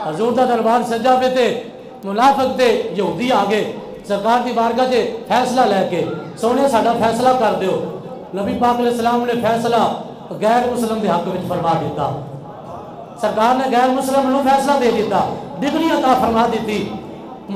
حضور دا دربار سجا پہ تے منافق تے یہودی آگے سرکار دی بارگاہ سے فیصلہ لے کے سونے ساڈا فیصلہ کر دیو۔ نبی پاک علیہ السلام نے فیصلہ غیر مسلم دے حق وچ فرما دیتا، سرکار نے غیر مسلم نو فیصلہ دے دیتا، ڈگری عطا فرما دیتی۔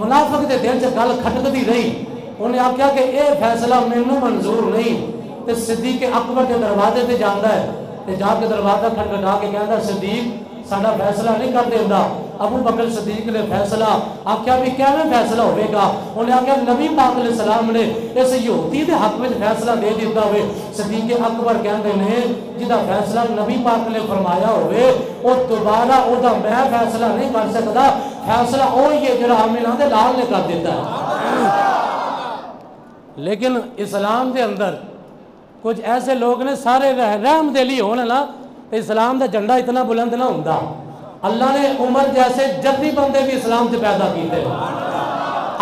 منافق دے دل چ گل کھٹکدی رہی، انہیں آکھیا کہ اے فیصلہ مینوں منظور نہیں، تے صدیق اکبر کے دروازے تے جاندا ہے تے جا کے دروازہ کھٹکھٹا کے کہندا صدیق ساڈا فیصلہ نہیں کر دیندا۔ ابو بکر صدیق نے فیصلہ آکھیا بھی کیویں فیصلہ ہوئے گا؟ انہیں آکھیا نبی پاک علیہ السلام نے اس یہودی دے حق میں فیصلہ دے دیتا ہوئے۔ صدیق اکبر کہندے نے جدا فیصلہ نبی پاک نے فرمایا ہوئے او دوبارہ او دا میں فیصلہ نہیں کر سکتا، فیصلہ وہی ہے جڑا آمنہ دے لال نے کر دیتا ہے۔ لیکن اسلام دے اندر کچھ ایسے لوگ نے سارے رحم دلی ہونے نا اسلام دا جھنڈا اتنا بلند نہ ہوندا۔ اللہ نے عمر جیسے جدی بندے بھی اسلام سے پیدا کیتے،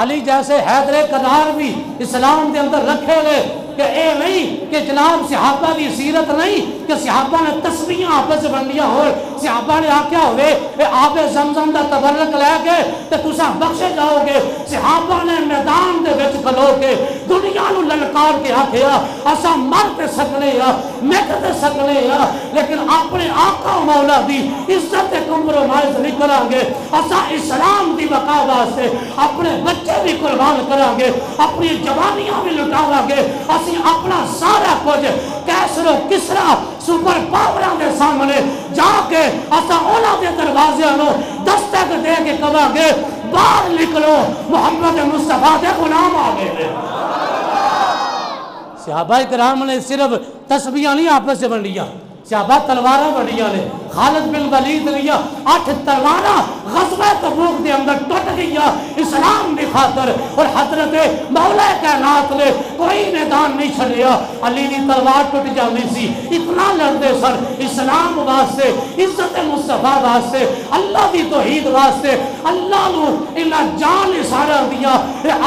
علی جیسے حیدر کرار بھی اسلام دے اندر رکھے گئے کہ اے نہیں کہ جناب صحابہ دی سیرت نہیں کہ صحابہ نے تسبیحاں آپس بنڈیاں ہو، صحابہ نے آکھیا ہوئے کہ آب زمزم دا تبرک لے کے تے تساں بخشے جاؤ گے۔ صحابہ نے میدان دے وچ کھلو کے دنیا نو للکار کے آکھیا اساں مر تے سکنے یا مٹ تے سکنے یا لیکن اپنے آقا مولا دی عزت تے کمپرومائز نہیں کران گے، اساں اسلام دی بقا واسطے اپنے بچے بھی قربان کران گے، اپنی جوانیاں بھی لٹاواں گے، اسی اپنا سارا کچھ کیسر و کسرا سپر پاوراں دے سامنے جا کے اساں انہاں دے دروازیاں نو دستک دے کے کہاں گے باہر نکلو محمد مصطفیٰ دے غلام آ گئے۔ صحابہ کرام نے صرف تسبیحاں نہیں آپس سے بنڈیاں، صحابہ تلواراں بنڈیاں نے۔ خالد بن ولید لیا 8 تلواراں غزوہ تبوک دے اندر ٹوٹ گیا اسلام دی خاطر، اور حضرت مولا کائنات نے کوئی میدان نہیں چھڑیا۔ علی دی تلوار ٹوٹ جاندی سی، اتنا لڑدے سر اسلام واسطے، عزت مصطفیٰ واسطے، اللہ دی توحید واسطے۔ اللہ نو انہاں جان سارا دیا،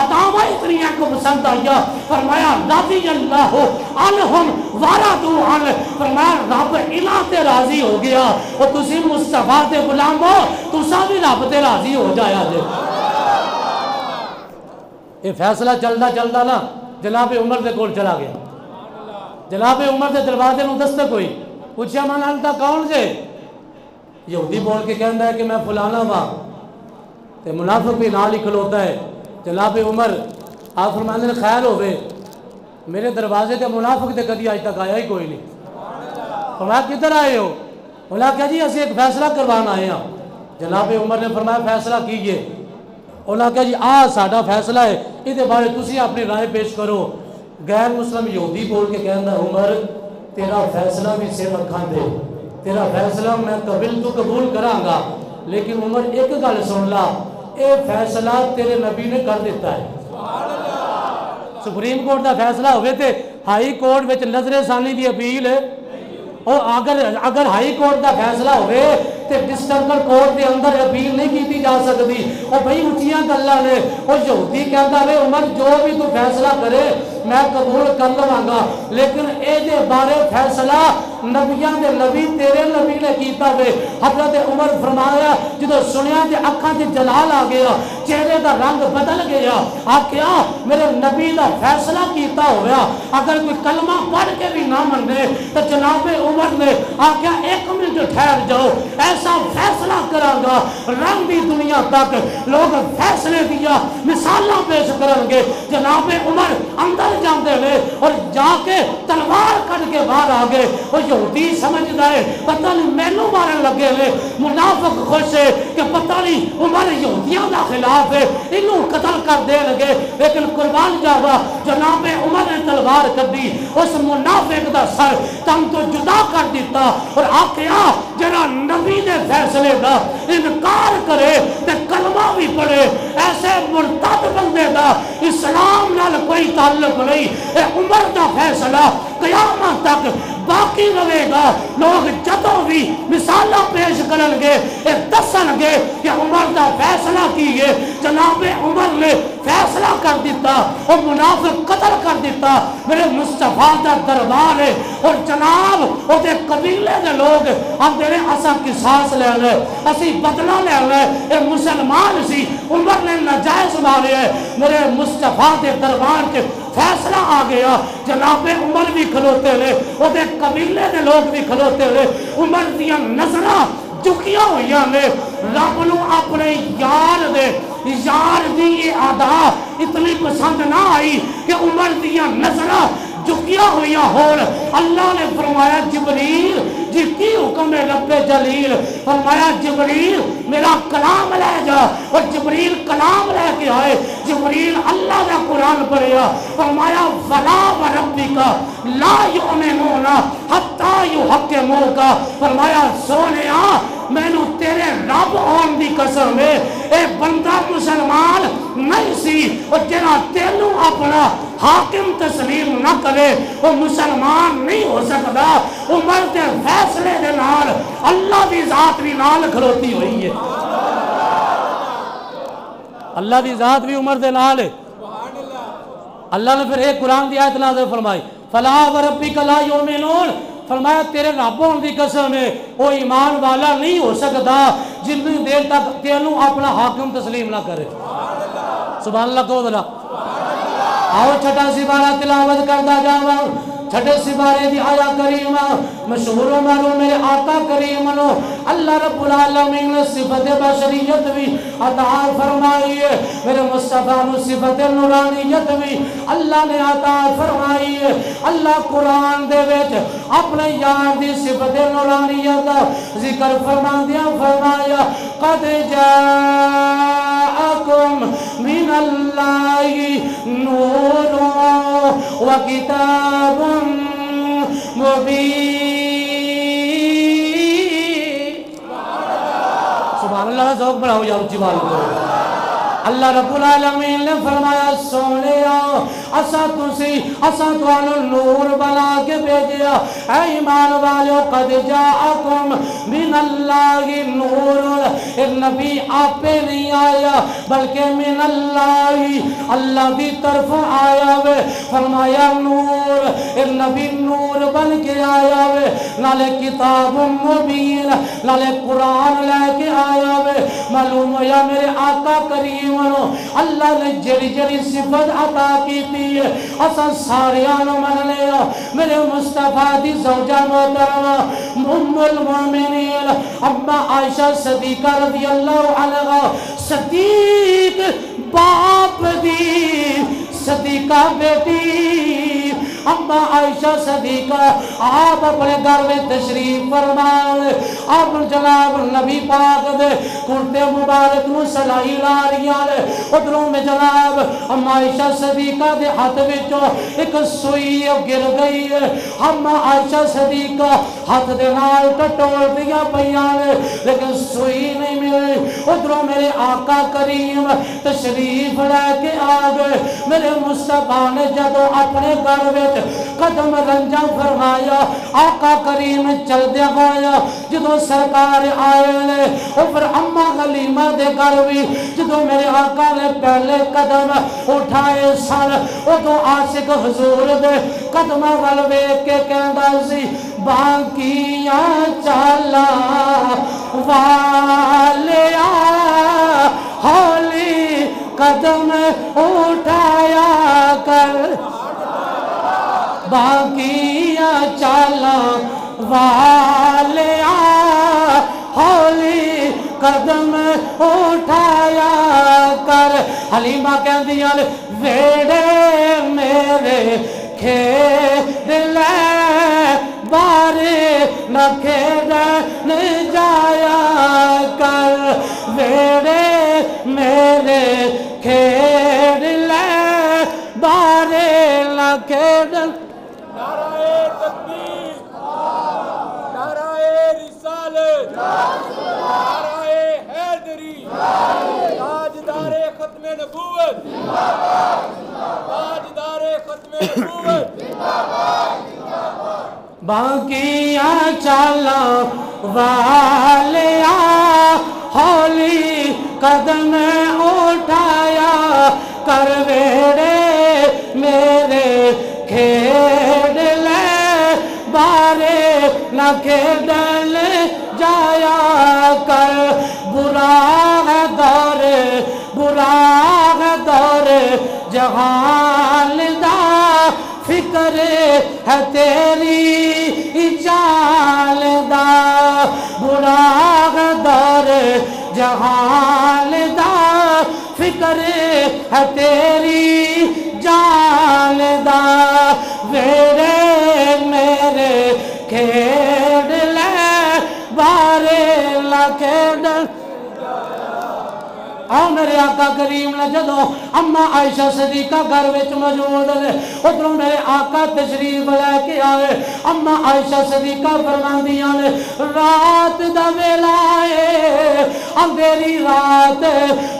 عطاواں اتنیاں کو پسند آیا، فرمایا رضی اللہ عنہم ورضوا عنہ، فرمایا رب انہاں تے راضی ہو گیا، اور تسی مصطفیٰ دے غلام ہو، تساں بھی رب تے راضی ہو جایا جے۔ یہ فیصلہ چلدا چلدا نا جناب عمر دے کول چلا گیا۔ جناب عمر دے دروازے نو دستک ہوئی، پوچھا من انتا کون جے؟ یہودی بول کے کہندا ہے کہ میں فلانا وا، تے منافق بھی نال ہی کھلوتا ہے۔ جناب عمر آپ فرماندے نے خیر ہوئے، میرے دروازے تے منافق تے کدی آج تک آیا ہی کوئی نہیں۔ فرمایا کدھر آئے ہو؟ بولا کہ جی اسی ایک فیصلہ کروانا آئے ہیں۔ جناب عمر نے فرمایا فیصلہ کیجئے۔ انہوں نے کہا جی ساڈا فیصلہ ہے، یہ بارے تسی اپنی رائے پیش کرو۔ غیر مسلم یہودی بول کے کہندا عمر تیرا فیصلہ بھی سر رکھاں دے، تیرا فیصلہ میں قبول کراں گا، لیکن عمر ایک گل سن لا، اے فیصلہ تیرے نبی نے کر دیتا ہے۔ سپریم کورٹ دا فیصلہ ہوئے تھے ہائی کورٹ وچ نظر ثانی دی اپیل ہے، اور اگر ہائی کورٹ دا فیصلہ ہوئے تے ڈسٹرکٹ کورٹ دے اندر اپیل نہیں کیتی جا سکتی۔ اور بھئی اچھیاں گلاں نے، اور یہودی کہندا ہے عمر جو بھی تو فیصلہ کرے میں قبول کر لواں گا، لیکن اے دے بارے فیصلہ نبیاں دے نبی تیرے نبی نے کیتا ہوئے۔ حضرت عمر فرمایا جدو سنیا تے اکھاں تے جلال آ گیا، چہرے دا رنگ بدل گیا، آکھیا میرے نبی دا فیصلہ کیتا ہویا اگر کوئی کلمہ پڑھ کے بھی نہ منے تو جناب عمر نے آکھیا 1 منٹ ٹھہر جاؤ، ایسا فیصلہ کراں گا رنگ دی دنیا تک لوگ فیصلے دیا مثالاں پیش کرن گے۔ جناب عمر اندر جاندے نے اور جا کے تلوار کٹ کے باہر آ گئے. وہ یہودی سمجھدا ہے پتہ نہیں مینوں مارن لگے نے. منافق خوش ہے کہ پتہ نہیں عمر یہودیاں دا خلاف ہے انہوں قتل کر دے لگے. لیکن قربان جاوا جناب عمر نے تلوار کڈی اس منافق دا سر تم تو جدا کر دیتا اور آخیا جڑا نبی دے فیصلے دا انکار کرے تے کلمہ بھی پڑھے ایسے مرتد بندے دا اسلام نال کوئی تعلق نہیں. اے عمر دا فیصلہ قیامت تک باقی رہے گا. لوگ جدوں بھی مثالہ پیش کرن گے اے دسن گے کہ عمر دا فیصلہ کی ہے. جناب عمر نے فیصلہ کر دیتا اور منافق قتل کر دیتا. میرے مصطفیٰ دا دربار ہے اور جناب او دے قبیلے دے لوگ آندے نے اساں قصاص لے لے اسی بدلہ لے لے. اے مسلمان سی عمر نے ناجائز مارے ہے. میرے مصطفیٰ دے دربار کے فیصلہ آ گیا. جناب عمر بھی کھلوتے رہے وہ دے قبیلے دے لوگ بھی کھلوتے رہے. عمر دیاں نظرہ جھکیاں ہوئیاں نے رب نو اپنے یار دے یار دی یہ ادا اتنی پسند نہ آئی کہ عمر دیاں نظرہ جھکیاں ہوئیاں ہون. اللہ نے فرمایا جبریل جی کی حکم ہے رب جلیل. فرمایا جبریل میرا کلام لے جا اور جبریل کلام لے کے آئے. جبریل اللہ کا قرآن پڑھیا. فرمایا فلا وربک لا یؤمنون حتی یحکموک. فرمایا سونیا میں نو تیرے رب آن دی قسم ہے اے بندہ مسلمان نہیں سی اور جنا تینوں اپنا حاکم تسلیم نہ کرے وہ مسلمان نہیں ہو سکتا. عمر دے فیصلے دے نال اللہ دی ذات بھی نال کھلوتی ہوئی ہے. اللہ دی ذات بھی عمر دے نال ہے. اللہ نے پھر ایک قرآن دی آیت نازل فرمائی فلا وربک لا یؤمنون. فرمایا تیرے رب ہون دی قسم ہے وہ ایمان والا نہیں ہو سکتا جتنی دیر تک تینوں اپنا حاکم تسلیم نہ کرے. سبحان اللہ کو ذرا آؤ چھٹا سپارہ تلاوت کرتا جاواں. چھٹے سپارے دی آیا کریمہ مشہور و معروف میرے آقا کریم نو اللہ رب العالمین نے صفت بشریت بھی عطا فرمائی ہے. میرے مصطفیٰ نو صفت نورانیت بھی اللہ نے عطا فرمائی ہے. اللہ قرآن دے وچ اپنے یار دی صفت نورانیت ذکر فرماندیا فرمایا قد جاءکم من اللہ نور و کتاب مبین. سبحان اللہ ذوق بڑھاؤ یا اونچی بات کرو. اللہ رب العالمین نے فرمایا سونیا اسا توانو نور بنا کے بھیجیا. اے ایمان والو قد جاءکم من اللہ نور. ایک نبی آپ پہ نہیں آیا بلکہ من اللہ اللہ دی طرف آیا وے. فرمایا نور ایک نبی نور بن کے آیا وے نالے کتاب مبین نالے قرآن لے کے آیا وے. معلوم ہویا میرے آقا کریم اللہ نے جڑی جڑی صفت عطا کی تھی اساں ساریاں من لیا. میرے مصطفیٰ دی زوجہ محترمہ ام المومنین اما عائشہ صدیقہ رضی اللہ عنہا صدیق باپ دی صدیقہ بیٹی اما عائشہ صدیقہ آپ اپنے گھر میں تشریف فرمائے. آپ جناب نبی پاک دے کرتے مبارک نو سلائی لاریاں لے ادھروں میں جناب اما عائشہ صدیقہ دے ہاتھ وچوں ایک سوئی گر گئی ہے. اما عائشہ صدیقہ ہاتھ دے نال ٹٹول دیا پیاں نے لیکن سوئی نہیں ملی. ادھروں میرے آقا کریم تشریف لے کے آ گئے. میرے مصطفیٰ نے جدو اپنے گھر وچ قدم رنجا فرمایا آقا کریم چل دیا گیا. جدو سرکار آئے نے اوپر اما حلیمہ دے گھر بھی جدو میرے آقا نے پہلے قدم اٹھائے سن ادو عاشق حضور دے قدم وال ویکھ کے کہندا سی باقیاں چالا والیا ہولی قدم اٹھایا کر باقیاں چالا والیا ہولی قدم اٹھایا کر. حلیمہ کہندیاں ویڑے میرے کھیڑ لے بارے نہ کھیڑن جایا کر ویڑے میرے کھیڑ لے بارے نہ کھیڑن
نعرہ تکبیر نعرہ رسالت نعرہ حیدری تاجدار ختم نبوت تاجدار ختم نبوت
باقیاں چالا والیا ہولی قدم اٹھایا کر ویڑے میرے کھیڑ لے بارے نہ کھیڑن جایا کر برا ہے دور جہان دا فکر ہے تیری جان دا برا ہے دور جہان دا فکر ہے تیری جان دا ویڑے میرے کھیڑ لے بارے لا کھیڑن آؤ میرے آقا کریم نے جدو اما عائشہ صدیقہ گھر وچ موجود ہے ادھروں میرے آقا تشریف لے کے آئے اما عائشہ صدیقہ فرماندیاں نے رات دا ویلا ہے اندھیری رات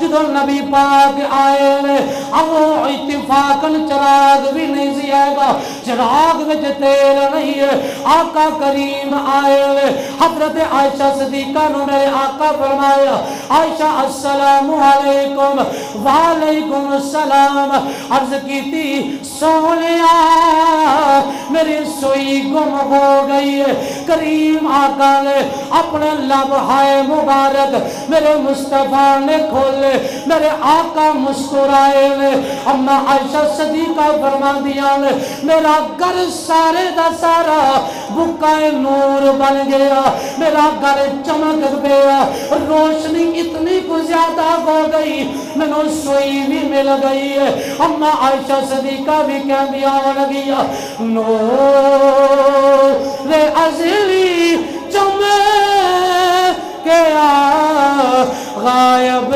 جدو نبی پاک آئے نے اب اتفاقاً چراغ بھی نہیں سی آئے گا چراغ وچ تیل نہیں ہے آقا کریم آئے نے حضرت عائشہ صدیقہ نے میرے آقا فرمایا عائشہ السلام علیکم وعلیکم السلام عرض کی تھی سونیا میری سوئی گم ہو گئی ہے کریم آقا نے اپنے لبہائے مبارک میرے مصطفیٰ نے کھولے میرے آقا مسکرائے نے اما عائشہ صدیقہ فرما دیا نے میرا گھر سارے دا سارا بکائے نور بن گیا میرا گھر چمک گیا روشنی اتنی کو زیادہ ہو گئی میں نے سوئی بھی مل گئی ہے اما عائشہ صدیقہ بھی کہہ دیا لگیا نور ازلی چمک گیا غائب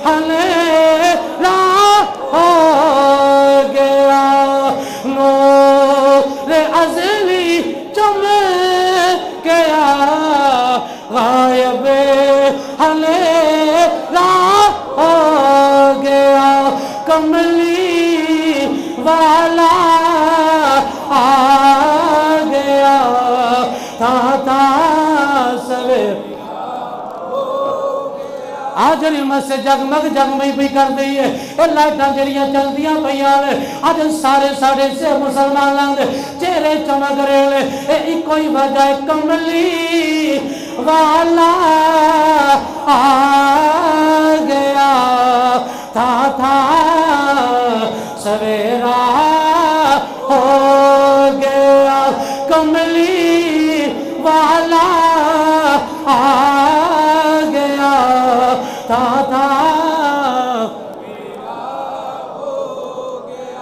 ہنیرا ہو گیا نور ازلی چمک گیا غائب ہنیرا ہو گیا کملی والا آ گیا تا سویر آج علمت سے جگمگ بھی کر دی ہے اے لائٹاں جڑیاں چل دیاں پیاں آج سارے سے مسلمان چہرے چمک رہے اے کوئی وجہ کملی والا آ گیا تھا سویرا ہو گیا کملی والا آ گیا تھا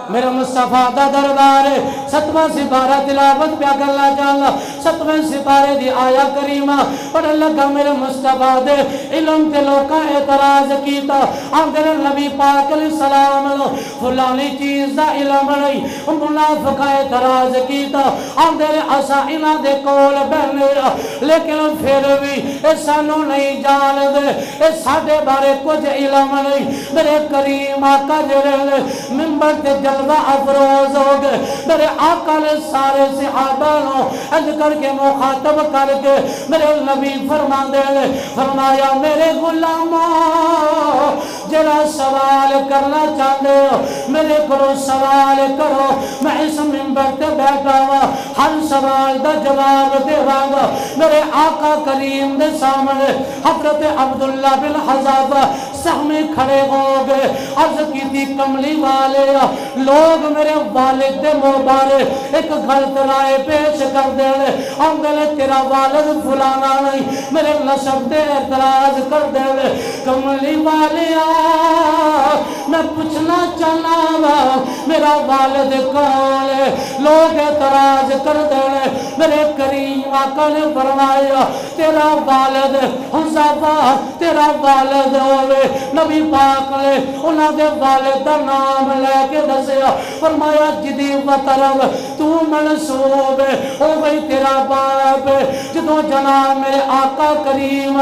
میرا مصطفیٰ دا دربار ستواں سپارہ تلاوت پیا کرنا چاہلا ستویں سپارے دی آیا کریمہ پڑھ لگا میرے مصطفیٰ دے علم تے لوکا اعتراض کیتا آندر نبی پاک علیہ السلام فلانی چیز دا علم نہیں منافقہ اعتراض کیتا آندر اسا انہ دے کول بہنے لیکن پھر بھی سانو نہیں جان دے ساڑھے بارے کچھ علم نہیں میرے کریم آقا جڑے ممبر تے جلوہ افروز ہو گئے میرے آقا نے سارے صحابہ نو اج کر کے مخاطب کر کے میرے نبی فرمایا میرے غلاموں جڑا سوال کرنا چاہتے ہو میرے کرو سوال کرو میں اس ممبر تے بیٹھا ہوا ہر سوال دا جواب دے گا میرے آقا کریم دے سامنے حضرت عبداللہ بن حذافہ سہمیں کھڑے ہو گئے عرض کی تھی کملی والے لوگ میرے والد دے مبارک ایک غلط رائے پیش کر دے آنگلے تیرا والد فلانا نہیں میرے نسب دے اعتراض کر دے کملی والے میں پوچھنا چاہنا وا میرا والد کون ہے؟ لوگ اعتراض کر دے میرے کریم آقا نے فرمایا تیرا والد حذیفہ تیرا والد ہوئے نبی پاک نے انہاں دے والد دا نام لے کے دسیا فرمایا جدی و طرف تو منسوب ہے او بھئی تیرا باپ ہے جدو جناب میرے آقا کریم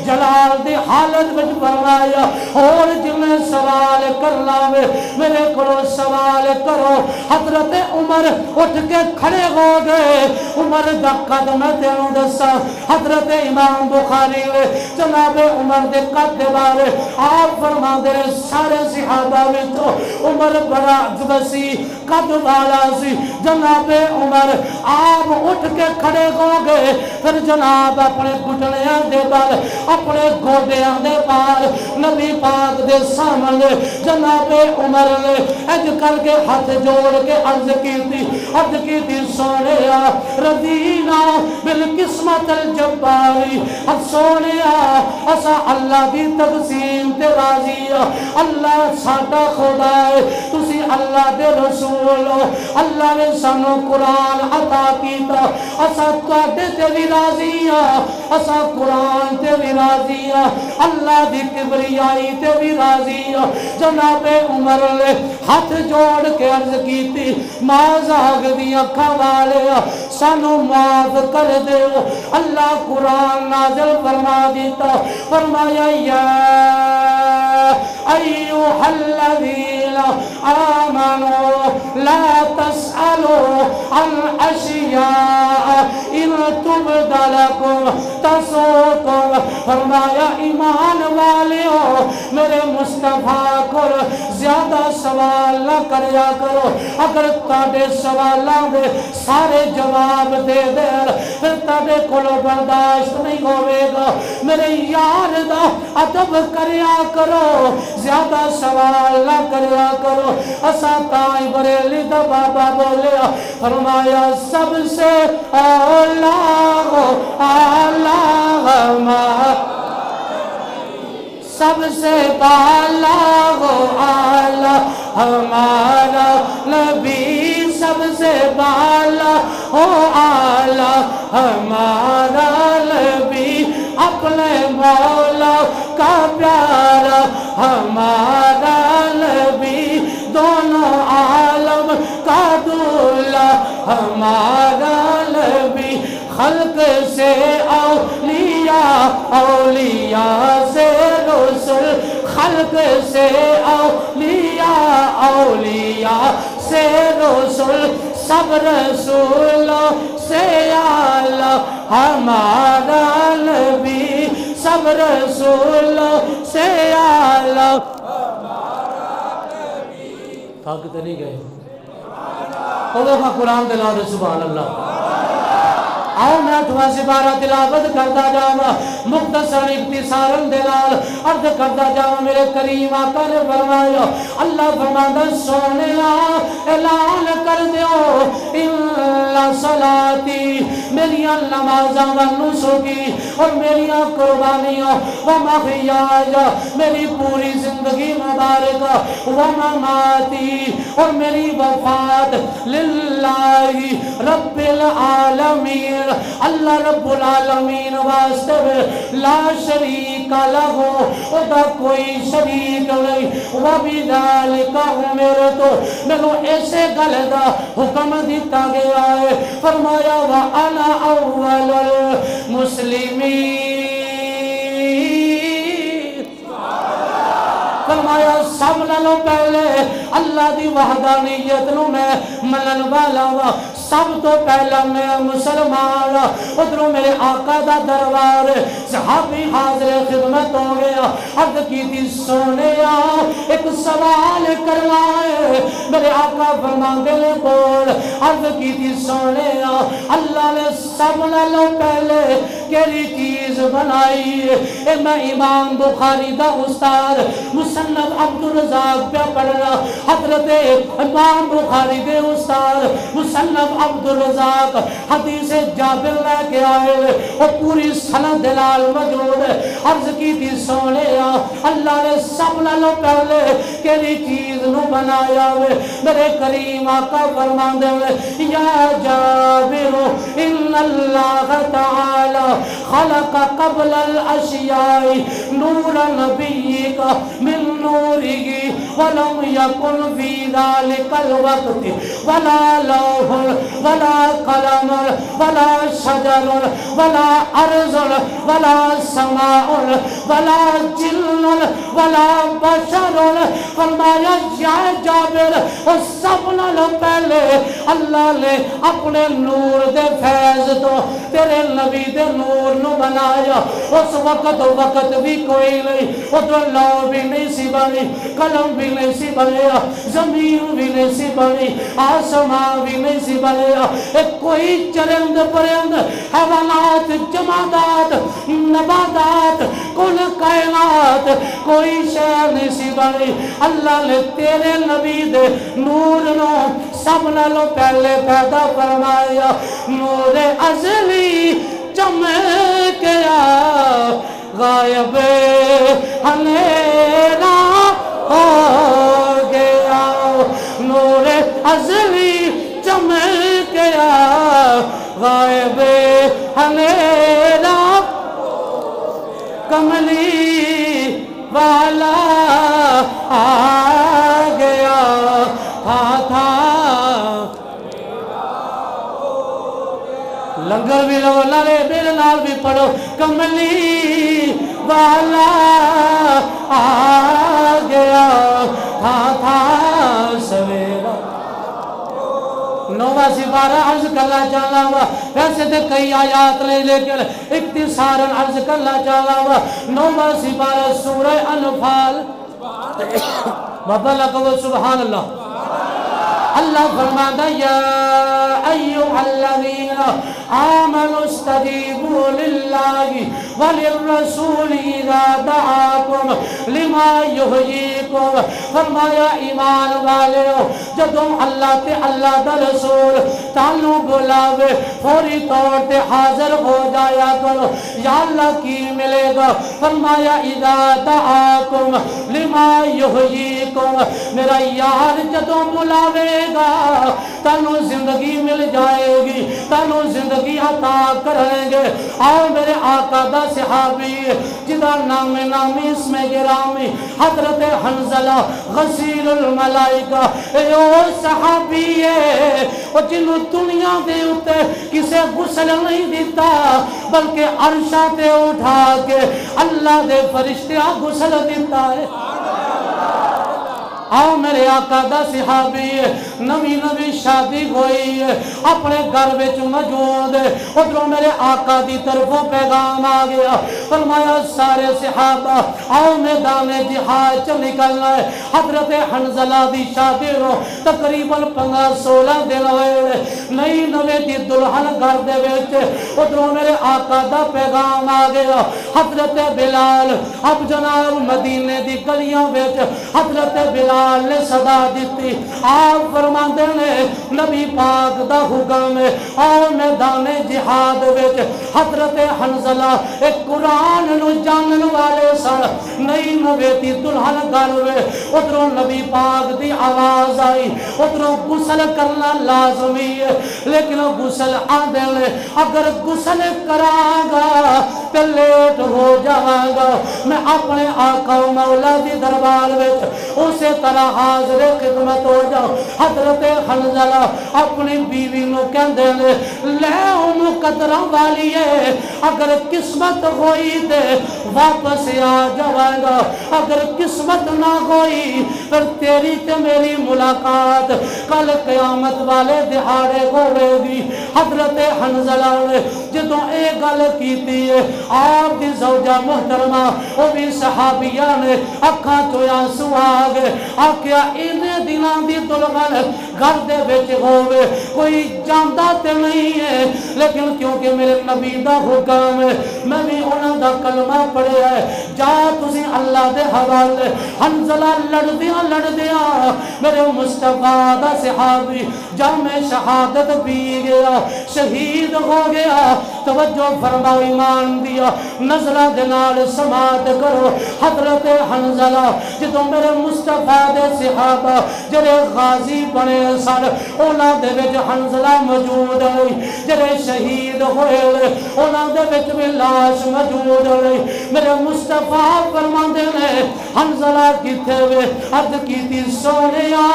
جلال دی حالت وچ فرمایا اور جنہیں سوال کرنا وے میرے کو سوال کرو حضرت عمر اٹھ کے کھڑے ہو گئے عمر دا قدم تینوں دسا حضرت امام بخاری نے جناب عمر دے قد بارے آپ فرما دے سارے صحابہ وچوں عمر بڑا وسیع قد والا سی جناب عمر آپ اٹھ کے کھڑے ہو گئے پھر جناب اپنے گھٹنیاں دے بال اپنے گوڈیاں دے بال نبی پاک دے سامنے جناب عمر نے اج کر کے ہاتھ جوڑ کے عرض کی تھی سونیا رضینا بالقسمت الجباری سونیا اسا اللہ دی تقسیم تے راضی اللہ ساڈا خدا ہے تسی اللہ دے رسول ہو اللہ نے سانو قرآن عطا کیتا اسا تواڈے تے بھی راضی اسا قرآن تے بھی راضی اللہ دی کبریائی تے بھی راضی جناب عمر نے ہاتھ جوڑ کے عرض کی تھی مازاگ دی اکھاں والے سانو معاف کر دے اللہ قرآن نازل فرما دیتا فرمایا یا ایوہ الذین آمنوا لا تسألوا عن اشیاء ان تبد لکم تسوکم فرمایا ایمان والے ہو میرے مصطفیٰ کو زیادہ سوال نہ کریا کرو اگر تاڑے سوالاں دے سارے جواب دے دے پھر تاڑے کولو برداشت نہیں ہوئے گا میرے یار دا ادب کریا کرو زیادہ سوال نہ کریا کرو اسا تائیں بریلی دا بابا بولیا فرمایا سب سے اولا سب سے بالا ہو آلہ ہمارا نبی سب سے بالا ہو آلہ ہمارا نبی اپنے مولا کا پیارا ہمارا نبی دونوں عالم کا دولا ہمارا نبی خلق سے اولیاء اولیاء سے رسول خلق سے اولیاء اولیاء سے رسول سب رسولوں سے اعلیٰ ہمارا نبی سب رسولوں سے اعلیٰ تھک تو نہیں گئے قرآن دلا دے سبحان اللہ آؤ میں 88 بارہ تلاوت کرتا جاؤں مختصر اختصارن دلال عرض کرتا جاؤں میرے کریم آقا نے فرمایا اللہ فرماتا سونے اعلان کر دیو اللہ صلاتی میری نمازاں و نسکی اور میری قربانیاں و محیایا میری پوری زندگی مبارکہ و مماتی اور میری وفات للہ رب العالمین اللہ رب العالمین واسطے لا شریک لہو ادا کوئی شریک نہیں وَبِذَلِكَ أُمِرْتُ میں ایسے گلدہ حکم دیتا گیا ہے فرمایا وَأَنَا أَوَّلُ الْمُسْلِمِينَ فرمایا سب نالوں پہلے اللہ دی وحدانیت نو میں منن والا وا سب تو پہلا میں مسلمان ادھروں میرے آقا دا دربار صحابی حاضر خدمت ہو گیا عرض کی تھی سونے ایک سوال کرنا ہے میرے آقا فرماندے نے بول عرض کی تھی سونے اللہ نے سب نالوں پہلے کیڑی چیز بنائی اے میں امام بخاری دا استاد مصنف عبدالرزاق پہ پڑھنا حضرت امام بخاری دے استاد مصنف عبدالرزاق حدیث جابر لے کے آئے اور پوری سند دلال موجود عرض کی تھی سونے اللہ نے سب نالوں پہلے کیڑی چیز نو بنایا ہوئے میرے کریم آقا فرمان دے یا جابر ان اللہ تعالی خلق قبل الاشیاء نور نبیک من نوری ولم یکن فی ذالک الوقت ولا لوح ولا قلم ولا شجر ولا ارض ولا سماء ولا جن ولا بشر فرمایا یا جابر اور سب نالوں پہلے اللہ نے اپنے نور دے فیض تو تیرے نبی دے نور نو بنایا اس وقت بھی کوئی نہیں ادھر لو بھی نہیں سی بنی قلم بھی نہیں سی بنیا زمین بھی نہیں سی بنی آسمان بھی نہیں سی بنیا ایک کوئی چرند پرند حیوانات جمادات نباتات کل کائنات کوئی شہر نہیں سی بنی اللہ نے تیرے نبی دے نور نو سب نالوں پہلے پیدا فرمایا نور ازلی چمکیا غائب اندھیرا ہو گیا نور ازلی چمکیا غائب اندھیرا کملی والا آ گیا تھا لنگر بھی لو لارے میرے نال بھی پڑھو کملی والا آ گیا تھا سویرا نوہ سپارہ عرض کرنا چاہلا ہوا ویسے تو کئی آیات لے لیکن اختصاراً عرض کرنا چاہلا ہوا نوہ سپارہ سورہ انفال وَبَلَغَ سبحان اللہ اللہ فرماتا یا ایوہ الذین آمنوا استجیبوا للہ وللرسول اذا دعاکم لما یحییکم فرمایا ایمان والے ہو جدوں اللہ تے اللہ دا رسول تانوں بلاوے فوری طور تے حاضر ہو جایا کرو یا اللہ کی ملے گا فرمایا اذا دعاکم لما یحییکم میرا یار جدوں بلاوے گا تانوں زندگی مل جائے گی تانوں زندگی عطا کریں گے آؤ میرے آقا دا صحابی جدا نامی اسم گرامی حضرت حنزلہ غسیل الملائکہ اے او صحابی ہے وہ جنہوں دنیا دے اتے کسے غسل نہیں دیتا بلکہ عرشہ تے اٹھا کے اللہ دے فرشتہ غسل دیتا ہے آؤ میرے آقا دا صحابی نوی شادی ہوئی اپنے گھر وچ موجود ادھروں میرے آقا دی طرفوں پیغام آ گیا فرمایا سارے صحابہ آؤ میدان جہاد چ نکلنا ہے حضرت حنزلہ دی شادی رو تقریباً 15-16 دن ہوئے نئی نوے دی دلہن گھر دے وچ ادھروں میرے آقا دا پیغام آ گیا حضرت بلال اب جناب مدینے دی گلیاں وچ حضرت بلال نے صدا دیتی آپ فرماندے نے نبی پاک دا حکم ہے آؤ میدان جہاد وچ حضرت حنزلہ ایک قرآن نو جانن والے سن نئی نوے دی دلہن گھر وے ادھروں نبی پاک دی آواز آئی ادھروں غسل کرنا لازمی ہے لیکن غسل آندے لے اگر غسل کرانگا تے لیٹ ہو جاؤں گا میں اپنے آقا مولا دی دربار وچ اسے طرح حاضر خدمت ہو جاؤ حضرت حنزلہ اپنی بیوی نو کہندے لے مقدرہ والی ہے اگر قسمت ہوئی دے واپس آ جائے گا اگر قسمت نہ ہوئی پھر تیری تے میری ملاقات کل قیامت والے دہاڑے ہوئے گی حضرت حنزلہ نے جدوں اے گل کیتی ہے آپ دی زوجہ محترمہ وہ بھی صحابیہ نے اکھاں چوں آنسو آ گئے آکھیا اینے دناں دی دلہن گھر دے وچ ہووے کوئی جاندا تے نہیں ہے لیکن کیونکہ میرے نبی دا حکم ہے میں بھی انہاں دا کلمہ پڑھیا ہے جا تسی اللہ دے حوالے حنزلہ لڑدیاں میرے مصطفیٰ دا صحابی جام شہادت پی گیا شہید ہو گیا توجہ فرماؤ ایمان دیا نظرہ دنال سماعت کرو حضرت حنزلہ جدو میرے مصطفیٰ دے صحابہ جرے غازی بنے سن اونا دے وچ حنزلہ موجود ہے جرے شہید ہوئے اونا دے وچ بھی لاش موجود ہے میرے مصطفیٰ فرماندے نے حنزلہ کیتے ہوئے عرض کیتی سونیا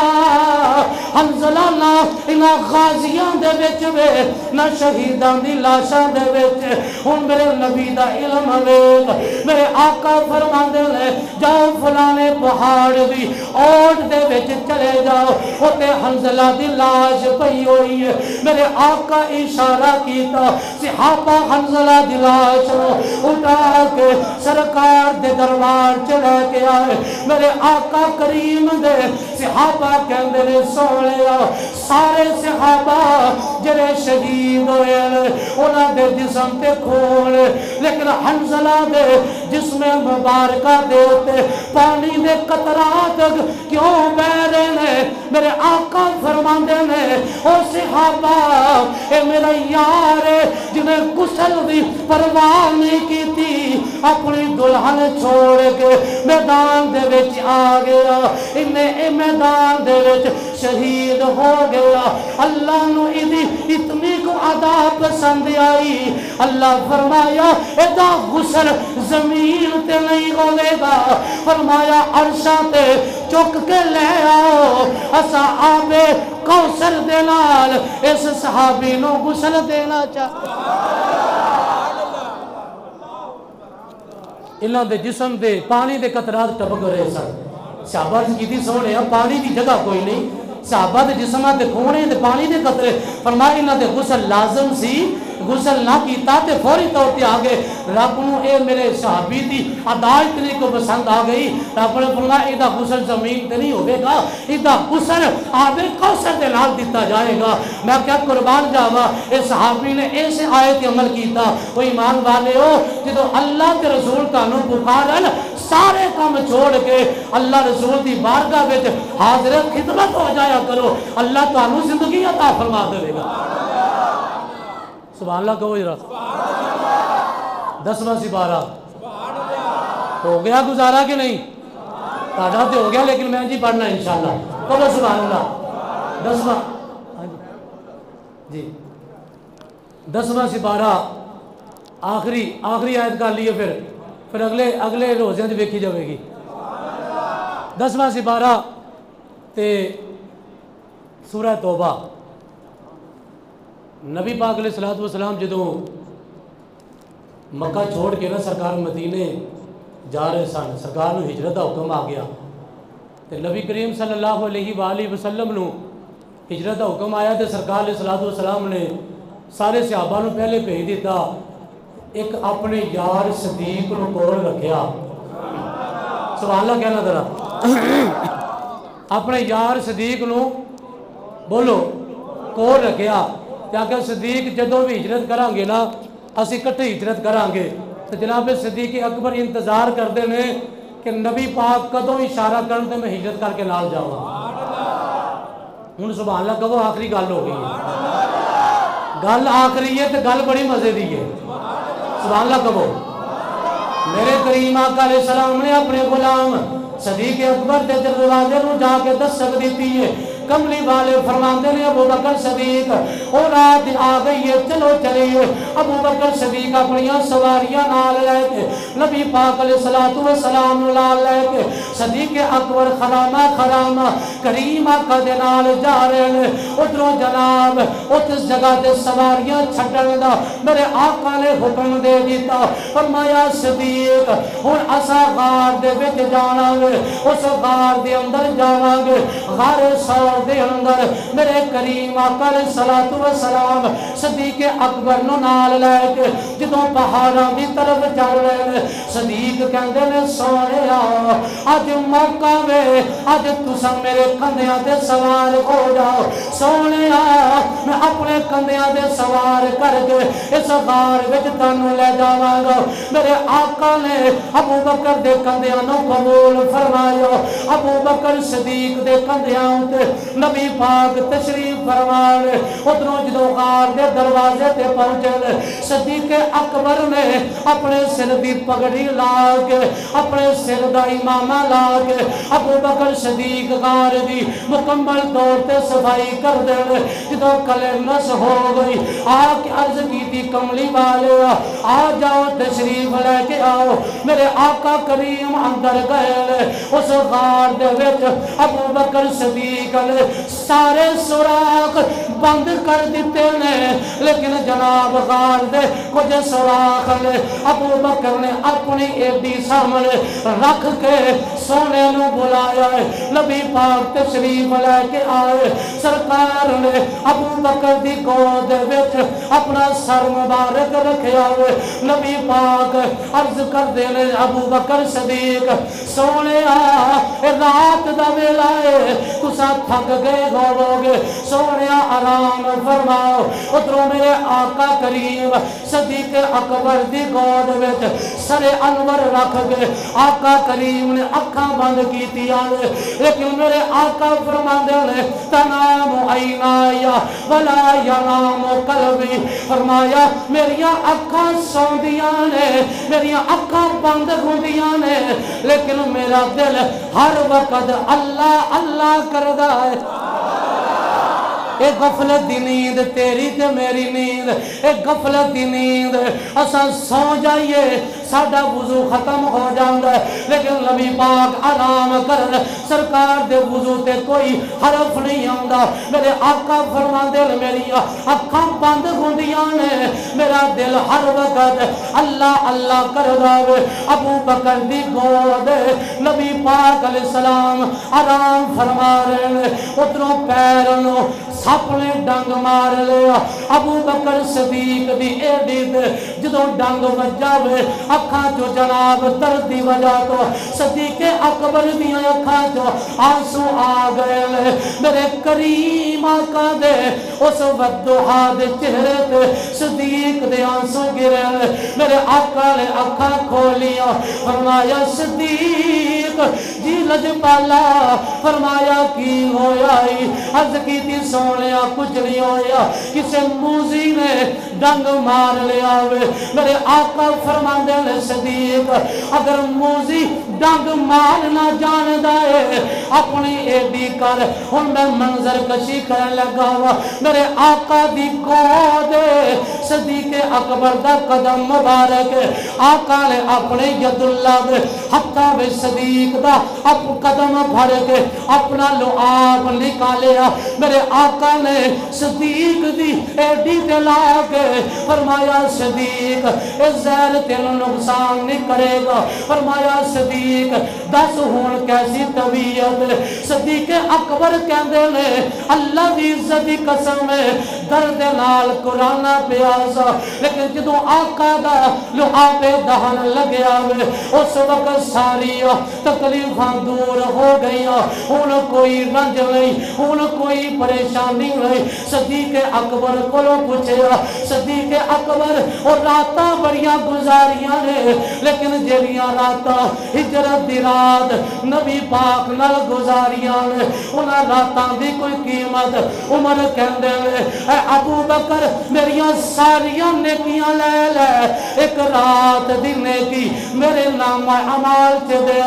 حنزلہ نہ انہاں غازیاں دے وچ وے نہ شہیداں دی لاشاں دے وچ ہن میرے نبی دا علم ویکھ میرے آقا فرماندے نے جاؤ فلانے پہاڑ دی اوٹ دے وچ چلے جاؤ اوتے حنزلہ دی لاش پئی ہوئی ہے میرے آقا اشارہ کیتا صحابہ حنزلہ دی لاش اٹھا کے سرکار دے دربار چلے کے آئے میرے آقا کریم دے صحابہ کہندے نے سونیا سارے صحابہ جڑے شہید ہوئے انہاں دے جسم تے خون لیکن حنزلہ دے جسم مبارکہ دے تے پانی دے قطرات کیوں بہ رہے نے میرے آقا فرماندے نے او صحابہ اے میرا یار جنہیں غسل دی پرواہ نہیں کی تھی اپنی دلہن چھوڑ کے میدان دے وچ آ گیا انہیں میدان دے وچ شہید ہو گیا اللہ نو اتنی کو ادا پسند آئی اللہ فرمایا ادا غسل زمین تے نہیں ہوئے گا فرمایا عرشہ تے چک کے لے آؤ اسا آبے کوثر دے نال اس صحابی نو غسل دینا چاہتا انہاں دے جسم دے پانی دے قطرات ٹپک رہے سن صحابہ کی تھی سونے پانی دی جگہ کوئی نہیں صحابہ دے جسمہ دے کھونے دے پانی دے قطرے فرمایا انہاں دے غسل لازم سی غسل نہ کیتا تے فوری طور تے آگے رب نو اے میرے صحابی دی ادا اتنی کو پسند آ گئی رب نے فرمایا ایدہ غسل زمین تے نہیں ہوئے گا ایدہ غسل آبے کوثر دے نال دیتا جائے گا میں کیا قربان جاوا اے صحابی نے ایسے آیت عمل کیتا وہ ایمان والے ہو جدو اللہ کے رسول تانوں پکارن سارے کام چھوڑ کے اللہ رسول دی بارگاہ وچ حاضر خدمت ہو جایا کرو اللہ تانوں زندگی عطا فرما دے گا سبحان اللہ کہو ذرا 10واں سپارہ ہو گیا گزارا کہ نہیں تاڑا تو ہو گیا لیکن میں جی پڑھنا انشاءاللہ کہو سبحان اللہ 10واں جی 10واں سپارہ آخری آیت کر لیے پھر اگلے روزیاں جو دیکھی جائے گی 10واں سپارہ تے سورہ توبہ نبی پاک علیہ السلام جدوں مکہ چھوڑ کے نا سرکار مدینے جا رہے سن سرکار نو ہجرت دا حکم آ گیا تے نبی کریم صلی اللہ علیہ وآلہ وسلم نو ہجرت دا حکم آیا تے سرکار علیہ السلام نے سارے صحابہ نو پہلے بھیج دیتا ایک اپنے یار صدیق نو کول رکھیا سبحان اللہ کہنا ذرا اپنے یار صدیق نو بولو کول رکھیا کہ صدیق جدو بھی ہجرت کران گے نا اسی کٹھے ہجرت کران گے تو جناب صدیق اکبر انتظار کردے نے کہ نبی پاک کدوں اشارہ کرن تے میں ہجرت کر کے نال جاواں ہن سبحان اللہ کہو آخری گل ہو گئی ہے گل آخری ہے تے گل بڑی مزے دی ہے سبحان اللہ کہو میرے کریم آقا علیہ السلام نے اپنے غلام صدیق اکبر دے دروازے نو جا کے دستک دیتی ہے کملی والے فرماندے نے ابو بکر صدیق او رات آ گئی ہے چلو چلیے ابو بکر صدیق اپنی سواریاں نال لے کے نبی پاک علیہ السلام نال لے کے صدیق اکبر خرامہ کریم آقا دے نال جا رہے ہیں ادھروں جناب اس جگہ تے سواریاں چھڈن دا میرے آقا نے حکم دے دیتا فرمایا صدیق ہن اسا غار دے وچ جانا گے اس غار دے اندر جاواں گے غار سو دور دے اندر میرے کریم آقا علیہ الصلوۃ والسلام صدیق اکبر نو نال لے کے جدوں پہاڑاں دی طرف چل رہے صدیق کہندے نے سونیا اج موقع وے اج تساں میرے کندھیاں تے سوار ہو جاؤ سونیا میں اپنے کندھیاں تے سوار کر کے اس غار وچ تانوں لے جاواں گا میرے آقا نے ابو بکر دے کندھیاں نو قبول فرمایا ابو بکر صدیق دے کندھیاں تے نبی پاک تشریف فرمان ادھروں جدوں غار دے دروازے تے پہنچے صدیق اکبر نے اپنے سر دی پگڑی لا کے اپنے سر دا امامہ لا کے ابو بکر صدیق غار دی مکمل طور تے صفائی کر دے جدوں کلنس ہو گئی آ کے عرض کی تھی کملی والے آ جاؤ تشریف لے کے آؤ میرے آقا کریم اندر گئے اس غار دے وچ ابو بکر صدیق نے سارے سوراخ بند کر دیتے نے لیکن جناب غار دے کچھ سوراخ نے ابو بکر نے اپنی ایڈی سامنے رکھ کے سونے نو بلایا ہے نبی پاک تشریف لے کے آئے سرکار نے ابو بکر دی گود وچ اپنا سر مبارک رکھیا ہوئے نبی پاک عرض کر دے لے ابو بکر صدیق سونے رات دا ویلا ہے تساں تھک گئے ہوو گے سونے آرام فرماؤ ادھروں میرے آقا کریم صدیق اکبر دی گود وچ سر انور رکھ کے آقا کریم نے اکھاں بند کیتی آنے لیکن میرے آقا فرماندے نے تنام عینایا ولا ینام قلبی فرمایا میریاں اکھاں سوندیاں نے میریاں اکھاں بند ہوندیاں نے لیکن میرا دل ہر وقت اللہ اللہ کردا ہے اے غفلت دی نیند تیری تے میری نیند اے غفلت دی نیند اساں سو جائیے ساڈا وضو ختم ہو جاندا ہے لیکن نبی پاک آرام کر سرکار دے وضو تے کوئی حرف نہیں آندا میرے آقا فرماندے نے میری اکھاں بند ہوندیاں نے میرا دل ہر وقت اللہ اللہ کردا وے ابو بکر دی گود نبی پاک علیہ السلام آرام فرما رہے نے ادھروں پیر نو سپ نے ڈنگ مار لیا ابو بکر صدیق دی ایڈی جدوں ڈنگ وجا وے اکھاں جو جناب درد دی وجہ تو صدیق اکبر دی اکھاں جو آنسو آ گئے میرے کریم آقا دے اس وضحا دے چہرے تے صدیق دے آنسو گرے میرے آقا نے اکھاں کھولیا فرمایا صدیق جی لجپالا فرمایا کی ہویا عرض کی تھی سونیا کچھ نہیں ہویا کسے موزی نے ڈنگ مار لیا ہوئے میرے آقا فرماندے نے صدیق اگر موزی ڈنگ مارنا جاندہ ہے اپنی ایڈی کر ہن میں منظر کشی کرنے لگا ہوا میرے آقا دی گود صدیق اکبر دا قدم مبارک آقا نے اپنے ید اللہ دے ہتھا وے صدیق دا اپ قدم بھر کے اپنا لعاب نکالیا میرے آقا نے صدیق دی ایڈی دلا کے فرمایا صدیق اس زہر تیرے نقصان نہیں کرے گا فرمایا صدیق دس ہون کیسی طبیعت صدیق اکبر کہندے نے اللہ دی عزت دی قسم ہے درد نال قرآن پیاسا لیکن جدوں آقا دا لعاب دہن لگیا ہوئے اس وقت ساری تکلیفاں دور ہو گئی ہن کوئی رنج نہیں ہن کوئی پریشانی نہیں صدیق اکبر کولوں پوچھیا صدیق اکبر اور راتاں بڑیاں گزاریاں نے لیکن جڑیاں راتاں ہجرت دی رات نبی پاک نال گزاریاں نے انہاں راتاں دی کوئی قیمت عمر کہندے نے اے ابو بکر میریاں ساریاں نیکیاں لے لے ایک رات دی نیکی میرے نام اعمال چ دے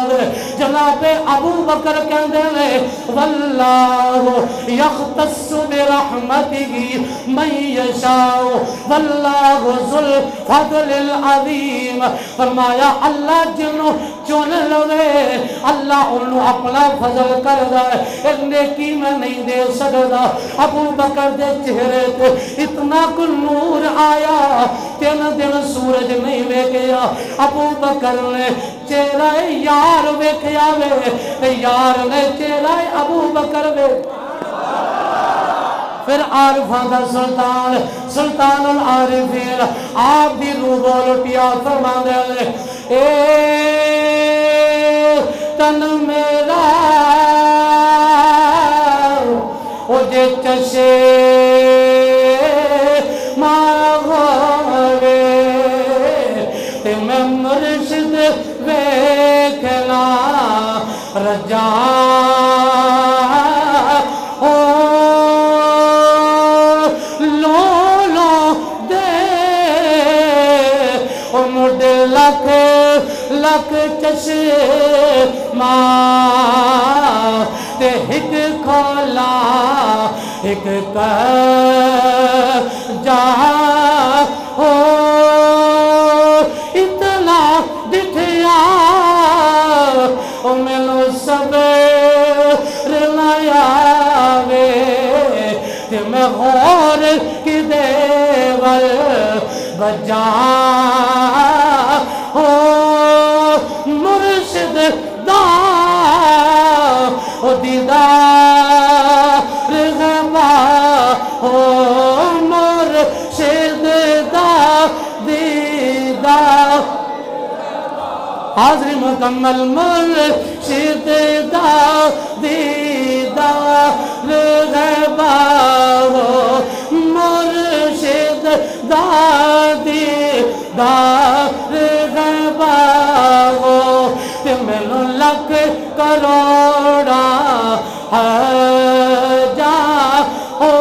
جناب ابو بکر کہندے نے واللہ یختص برحمتہ من یشاء واللہ ذو الفضل العظیم فرمایا اللہ جنوں چن لوے اللہ انہوں اپنا فضل کردا ہے ایک نیکی میں نہیں دے سکدا ابو بکر دے چہرے تے اتنا کو نور آیا 3 دن سورج نہیں ویکھیا ابو بکر نے چہرہ یار ویکھیا وے تے یار نے چہرہ ابو بکر وے پھر عارفاں دا سلطان سلطان العارفین آپ دی روح بول اٹھیا فرما دے اے تن میرا او جے چشے ماغوے تے میں مرشد ویکھنا رجا لکھ لکھ چشمہ تے ہک کھولا ہک جا ہو اتنا دکھیا او مینوں صبر نہ آوے تے میں غور کدے ول بجا مرشد دا او دیدار غبا ہو مرشد دا دیدار حاضری مکمل مرشد دا دیدار غبا ہو مرشد دا دیدار مینوں لکھ کروڑا جا ہو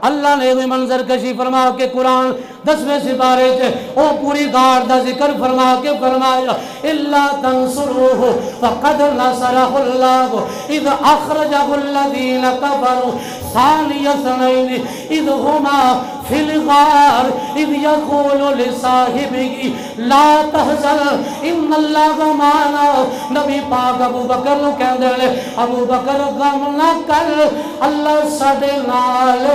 اللہ نے وہ منظر کشی فرما کے قرآن 10ویں سپارے سے او پوری غار دا ذکر فرما کے فرمایا الا تنصروه فقد نصره الله اذ اخرجه الذين كفروا ثاني اثنين اذ هما في الغار اذ يقول لصاحبه لا تحزن ان الله معنا نبی پاک ابو بکر نو کہندے نے ابو بکر غم نہ کر اللہ ساڈے نال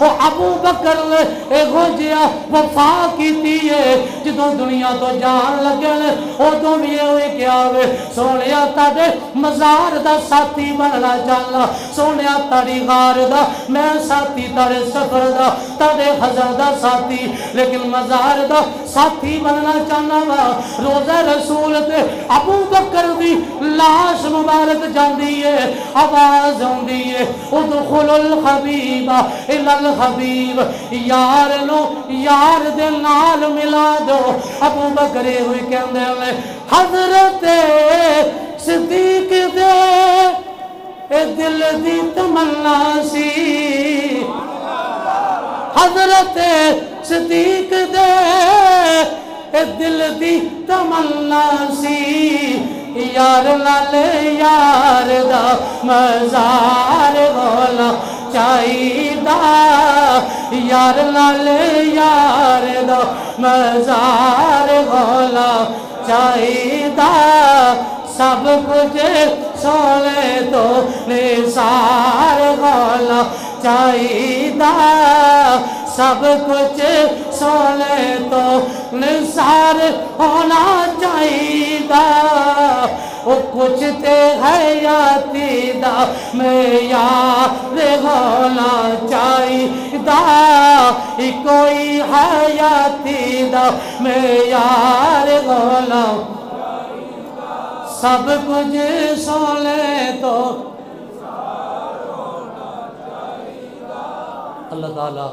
او ابو بکر نے ایہو جیا وفا کیتی ہے جدوں دنیا تو جان لگے نے اودوں بھی ہوئے کیا وے سونیا تاڈے مزار دا ساتھی بننا چاہنا سونیا تاڑی غار دا میں ساتھی تاڑے سفر دا تاڑے حضر دا ساتھی لیکن مزار دا ساتھی بننا چاہنا وا روزہ رسول تے ابو بکر دی لاش مبارک جاندی ہے آواز ہوندی ہے ادخل الحبیب الی الحبیب یار نو یار دے نال ملا دو ابو بکر ہوئی کہندے ہوئے حضرت صدیق دے اے دل دی تمنا سی حضرت صدیق دے اے دل دی تمنا سی یار نال یار دا مزار ہونا چاہیدہ یار نال یار دا مزار ہونا چاہیدہ سب کچھ سونے تو نثار ہونا چاہیدہ سب کچھ سونے تو نثار ہونا چاہیدہ وہ کچھ تے حیاتی دا میں یار ہونا چاہیدہ کوئی حیاتی دا میں یار ہونا سب کچھ سونے تو اللہ تعالیٰ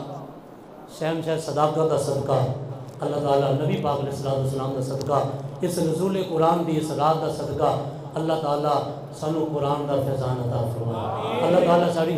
شہنشاہ صداقت کا صدقہ اللہ تعالیٰ نبی پاک علیہ السلام کا صدقہ اس نزول قرآن دی اس رات کا صدقہ اللہ تعالیٰ سانو قرآن کا فیضان عطا فرمائے اللہ تعالیٰ ساری